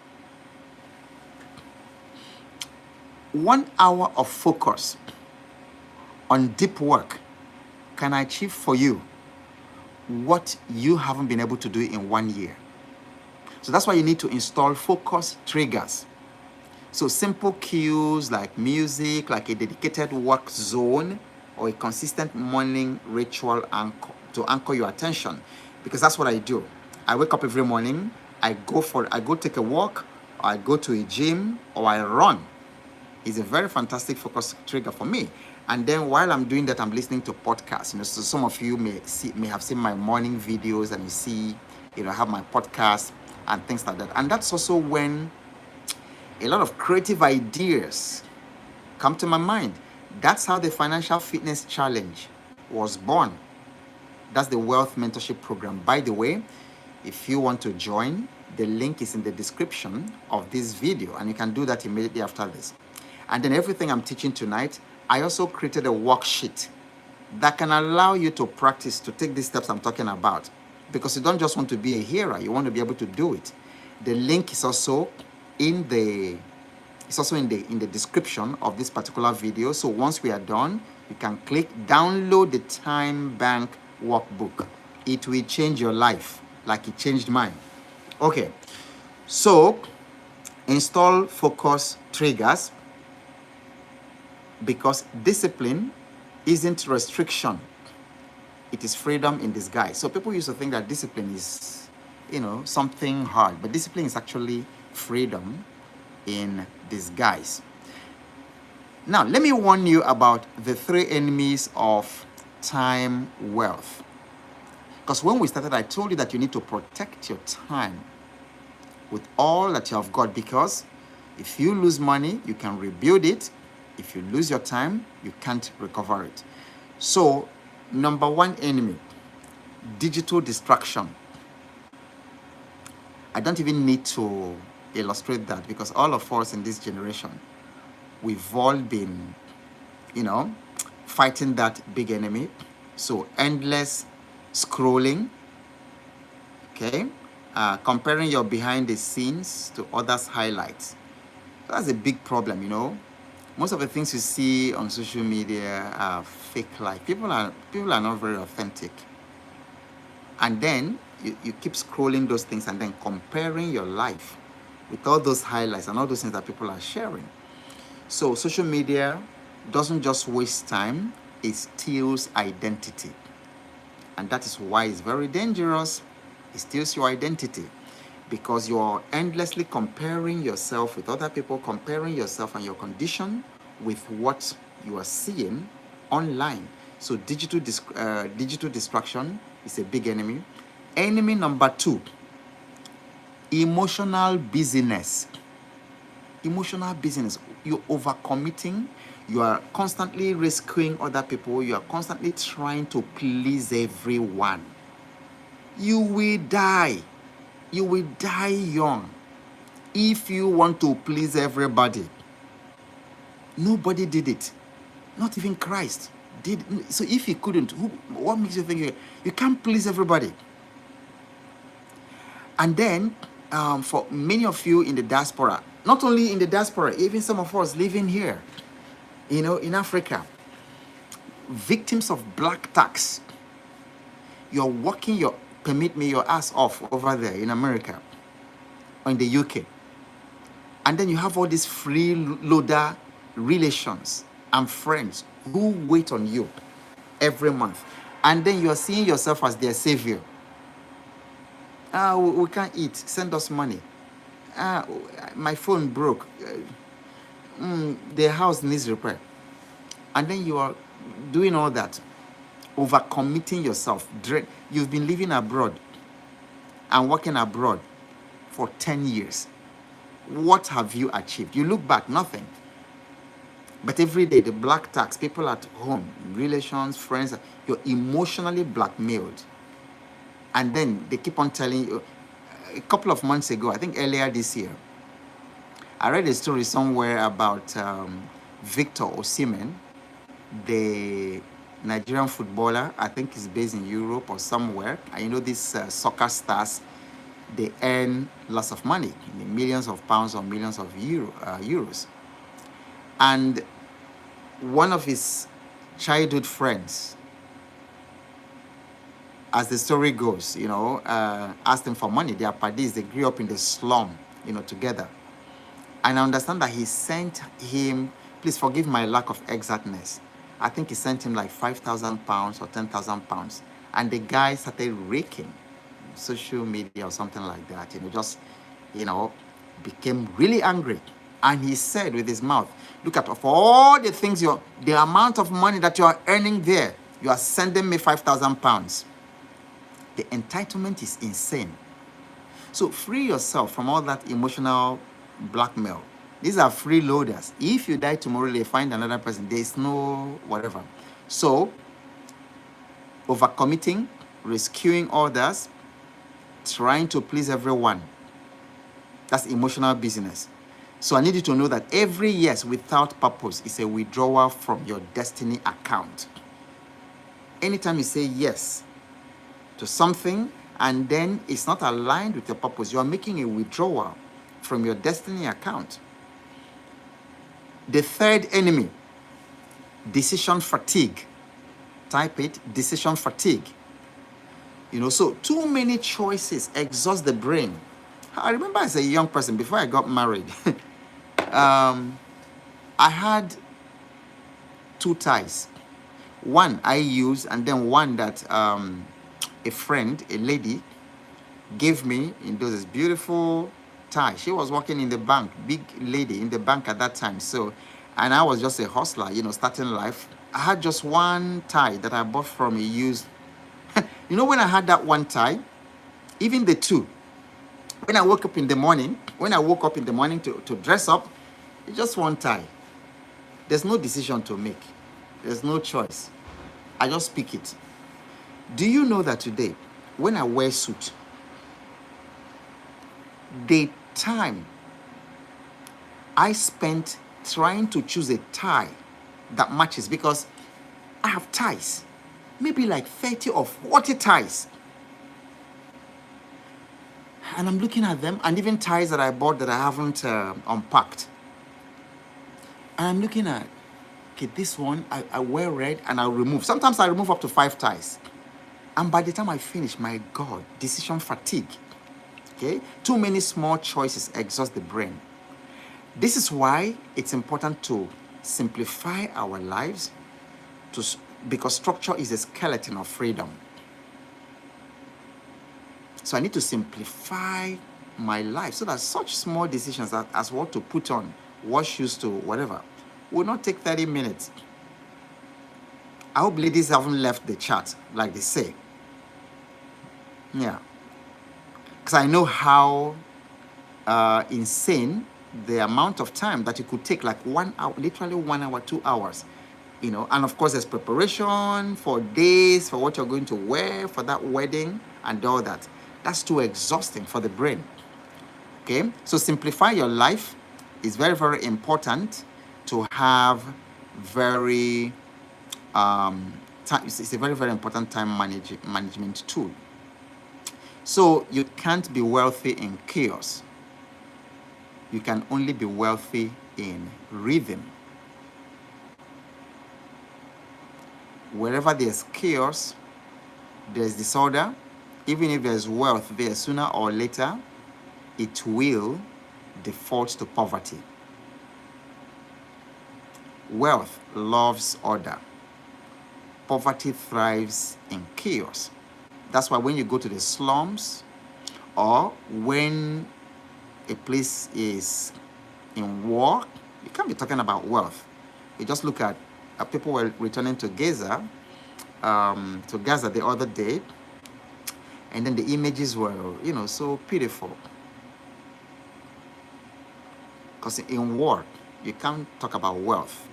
1 hour of focus on deep work can achieve for you what you haven't been able to do in 1 year. So that's why you need to install focus triggers. So simple cues like music, like a dedicated work zone, or a consistent morning ritual to anchor your attention. Because that's what I do. I wake up every morning, I go take a walk, or I go to a gym, or I run. It's a very fantastic focus trigger for me. And then while I'm doing that, I'm listening to podcasts. So some of you may have seen my morning videos, and you see, I have my podcast and things like that. And that's also when a lot of creative ideas come to my mind. That's how the Financial Fitness Challenge was born. That's the Wealth Mentorship Program. By the way, if you want to join, the link is in the description of this video, and you can do that immediately after this. And then everything I'm teaching tonight, I also created a worksheet that can allow you to practice, to take these steps I'm talking about, because you don't just want to be a hearer, you want to be able to do it. The link is also in the description of this particular video. So once we are done, you can click download the Time Bank workbook. It will change your life like it changed mine. Okay, so install focus triggers, because discipline isn't restriction, it is freedom in disguise. So people used to think that discipline is something hard, but discipline is actually freedom in disguise. Now let me warn you about the 3 enemies of time wealth, because when we started, I told you that you need to protect your time with all that you have got, because if you lose money, you can rebuild it. If you lose your time, you can't recover it. So number 1 enemy, digital distraction. I don't even need to illustrate that, because all of us in this generation, we've all been fighting that big enemy. So endless scrolling, okay, comparing your behind the scenes to others' highlights. That's a big problem. Most of the things you see on social media are fake life. People are not very authentic. And then you keep scrolling those things and then comparing your life with all those highlights and all those things that people are sharing. So social media doesn't just waste time, it steals identity. And that is why it's very dangerous. It steals your identity, because you are endlessly comparing yourself with other people, comparing yourself and your condition with what you are seeing online. So digital distraction is a big enemy. Enemy number 2, emotional busyness. Emotional busyness. You're overcommitting. You are constantly rescuing other people. You are constantly trying to please everyone. You will die. You will die young if you want to please everybody. Nobody did it. Not even Christ did. So if he couldn't, what makes you think you can't please everybody? And then for many of you in the diaspora, not only in the diaspora, even some of us living here, in Africa, victims of black tax. You're working your ass off over there in America or in the UK. And then you have all these freeloader relations and friends who wait on you every month. And then you're seeing yourself as their savior. We can't eat. Send us money. My phone broke. The house needs repair. And then you are doing all that, overcommitting yourself. You've been living abroad and working abroad for 10 years. What have you achieved? You look back, nothing. But every day, the black tax, people at home, relations, friends, you're emotionally blackmailed. And then they keep on telling you. A couple of months ago, I think earlier this year, I read a story somewhere about Victor Osimhen, the Nigerian footballer. I think he's based in Europe or somewhere. And these soccer stars, they earn lots of money, millions of pounds or millions of euros. And one of his childhood friends, as the story goes, asked him for money. They are paddies. They grew up in the slum, together. And I understand that he sent him, please forgive my lack of exactness, I think he sent him like 5,000 pounds or 10,000 pounds. And the guy started raking social media or something like that, became really angry. And he said with his mouth, look at, for all the things, the amount of money that you are earning there, you are sending me 5,000 pounds. The entitlement is insane. So free yourself from all that emotional blackmail. These are freeloaders. If you die tomorrow, they find another person. There is no whatever. So, overcommitting, rescuing others, trying to please everyone. That's emotional business. So I need you to know that every yes without purpose is a withdrawal from your destiny account. Anytime you say yes to something and then it's not aligned with your purpose, you are making a withdrawal from your destiny account. The third enemy, decision fatigue. Type it, decision fatigue. So too many choices exhaust the brain. I remember as a young person, before I got married, I had 2 ties. One I used, and then one that a friend, a lady, gave me in those beautiful tie. She was working in the bank, big lady in the bank at that time. So, and I was just a hustler, starting life. I had just one tie that I bought from a used. When I had that one tie, even the 2, when I woke up in the morning to dress up, it's just one tie. There's no decision to make. There's no choice. I just pick it. Do you know that today, when I wear suit, the time I spent trying to choose a tie that matches, because I have ties, maybe like 30 or 40 ties, and I'm looking at them, and even ties that I bought that I haven't unpacked, and I'm looking at, okay, this one I wear red, and I'll remove. Sometimes I remove up to 5 ties, and by the time I finish, my God, decision fatigue. Okay, too many small choices exhaust the brain. This is why it's important to simplify our lives, because structure is a skeleton of freedom. So I need to simplify my life so that such small decisions as what to put on, what shoes to, whatever, will not take 30 minutes. I hope ladies haven't left the chat, like they say. Yeah. Because I know how insane the amount of time that it could take, like 1 hour, literally 1 hour, 2 hours, and of course there's preparation for days, for what you're going to wear for that wedding and all that. That's too exhausting for the brain. Okay, so simplify your life is very, very important to have very time. It's a very, very important time management tool. So you can't be wealthy in chaos. You can only be wealthy in rhythm. Wherever there's chaos, there's disorder. Even if there's wealth there, sooner or later, it will default to poverty. Wealth loves order. Poverty thrives in chaos. That's why when you go to the slums, or when a place is in war, you can't be talking about wealth. You just look at people were returning to Gaza the other day, and then the images were, so pitiful. Because in war, you can't talk about wealth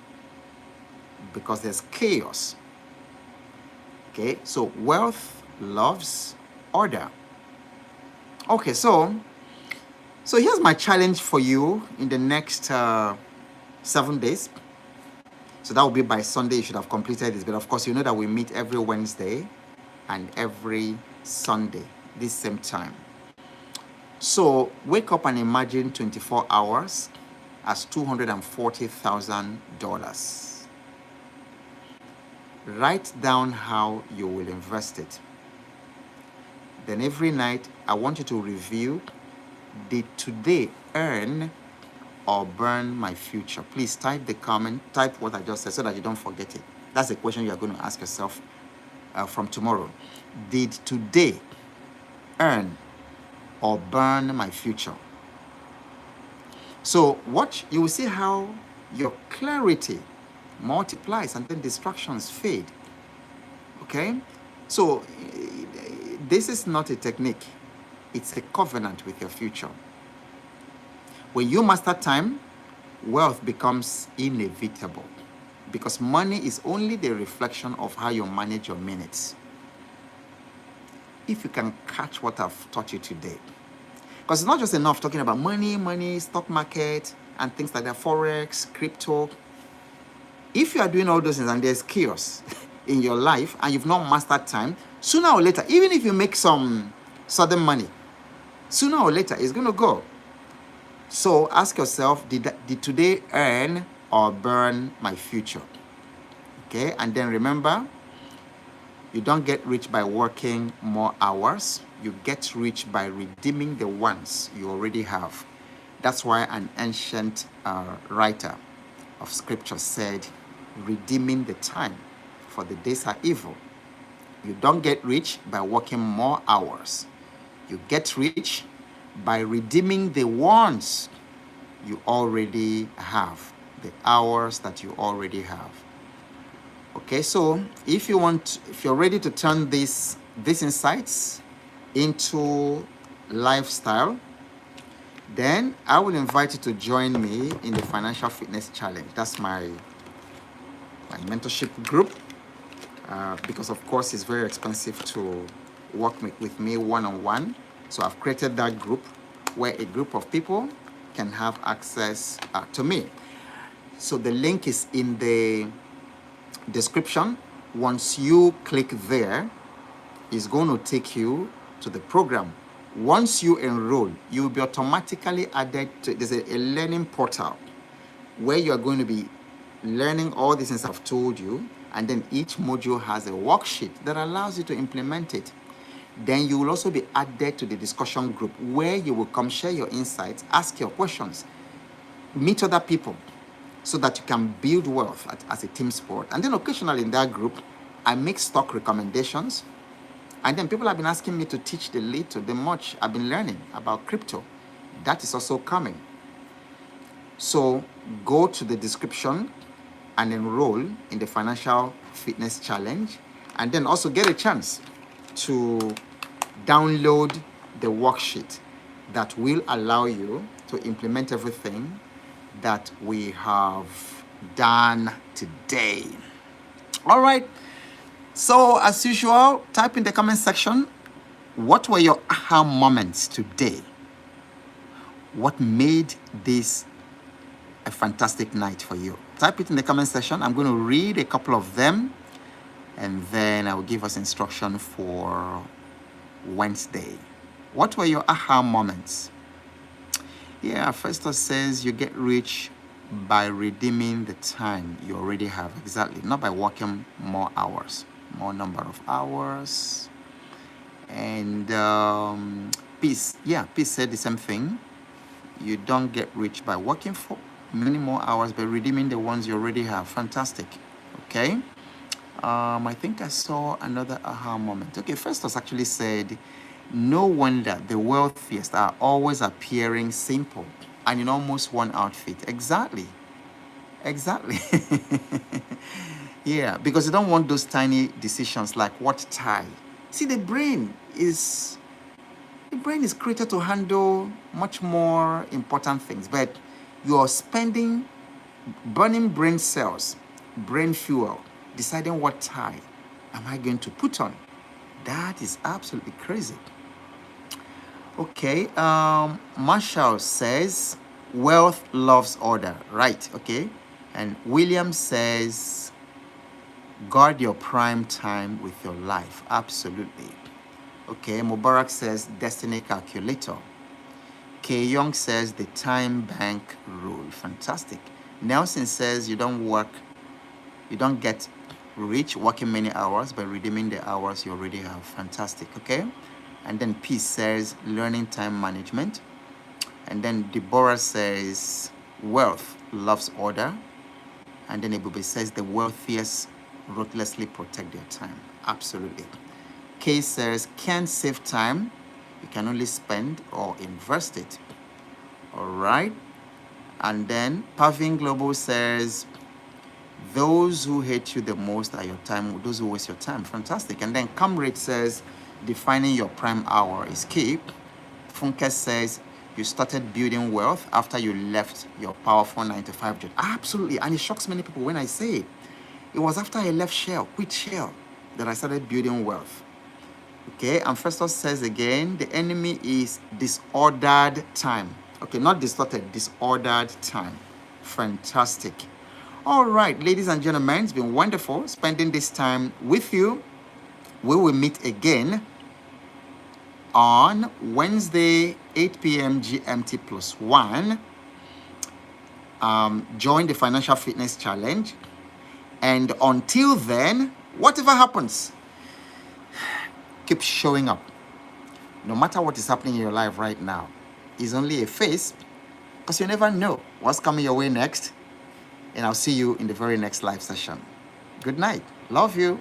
because there's chaos. Okay, so wealth loves order. Okay, so here's my challenge for you in the next 7 days. So that will be by Sunday, you should have completed this. But of course, you know that we meet every Wednesday and every Sunday, this same time. So wake up and imagine 24 hours as $240,000. Write down how you will invest it. Then every night, I want you to review, did today earn or burn my future? Please type what I just said so that you don't forget it. That's the question you are going to ask yourself from tomorrow. Did today earn or burn my future? So watch, you will see how your clarity multiplies and then distractions fade. Okay? So this is not a technique. It's a covenant with your future. When you master time, wealth becomes inevitable because money is only the reflection of how you manage your minutes. If you can catch what I've taught you today, because it's not just enough talking about money, stock market, and things like that, forex, crypto. If you are doing all those things and there's chaos in your life and you've not mastered time, sooner or later, even if you make some sudden money, sooner or later it's going to go. So ask yourself, did today earn or burn my future? Okay, and then remember, you don't get rich by working more hours. You get rich by redeeming the ones you already have. That's why an ancient writer of scripture said, redeeming the time, for the days are evil. You don't get rich by working more hours. You get rich by redeeming the ones you already have, the hours that you already have. Okay, so if you're ready to turn these insights into lifestyle, then I will invite you to join me in the Financial Fitness Challenge. That's my mentorship group, because of course it's very expensive to work with me one-on-one. So I've created that group where a group of people can have access to me. So the link is in the description. Once you click there, it's going to take you to the program. Once you enroll, you will be automatically added to, there's a learning portal where you are going to be learning all these things I've told you, and then each module has a worksheet that allows you to implement it. Then you will also be added to the discussion group where you will come share your insights, ask your questions, meet other people so that you can build wealth as a team sport. And then occasionally in that group, I make stock recommendations. And then people have been asking me to teach the little, the much I've been learning about crypto. That is also coming. So go to the description and enroll in the Financial Fitness Challenge. And then also get a chance to download the worksheet that will allow you to implement everything that we have done today. All right. So, as usual, type in the comment section, what were your aha moments today? What made this a fantastic night for you? Type it in the comment section. I'm going to read a couple of them, and then I will give us instruction for Wednesday. What were your aha moments? Yeah, Festus says you get rich by redeeming the time you already have. Exactly. Not by working more hours, more number of hours. And Peace. Yeah, Peace said the same thing. You don't get rich by working for many more hours, but redeeming the ones you already have. Fantastic. Okay. I think I saw another aha moment. Okay, Festus actually said, no wonder the wealthiest are always appearing simple and in almost one outfit. Exactly. Yeah, because you don't want those tiny decisions like what tie. See, the brain is created to handle much more important things, but you're burning brain cells, brain fuel, deciding what tie am I going to put on. That is absolutely crazy. Okay, Marshall says, wealth loves order. Right, okay. And William says, guard your prime time with your life. Absolutely. Okay, Mubarak says, destiny calculator. K. Young says, the time bank rule. Fantastic. Nelson says, you don't get rich working many hours, but redeeming the hours you already have. Fantastic. Okay. And then Peace says, learning time management. And then Deborah says, wealth loves order. And then Ebube says, the wealthiest ruthlessly protect their time. Absolutely. Kay says, can't save time. You can only spend or invest it. All right. And then Pavin Global says, those who hate you the most are your time, those who waste your time. Fantastic. And then Comrade says, defining your prime hour is key. Funke says, you started building wealth after you left your powerful 9-to-5 job. Absolutely. And it shocks many people when I say it. It was after I left quit Shell, that I started building wealth. Okay, and Festus says again, the enemy is disordered time. Okay, not distorted, disordered time. Fantastic. All right, ladies and gentlemen, it's been wonderful spending this time with you. We will meet again on Wednesday, 8 p.m. GMT +1. Join the Financial Fitness Challenge. And until then, whatever happens, keep showing up. No matter what is happening in your life right now, it's only a phase, because you never know what's coming your way next. And I'll see you in the very next live session. Good night. Love you.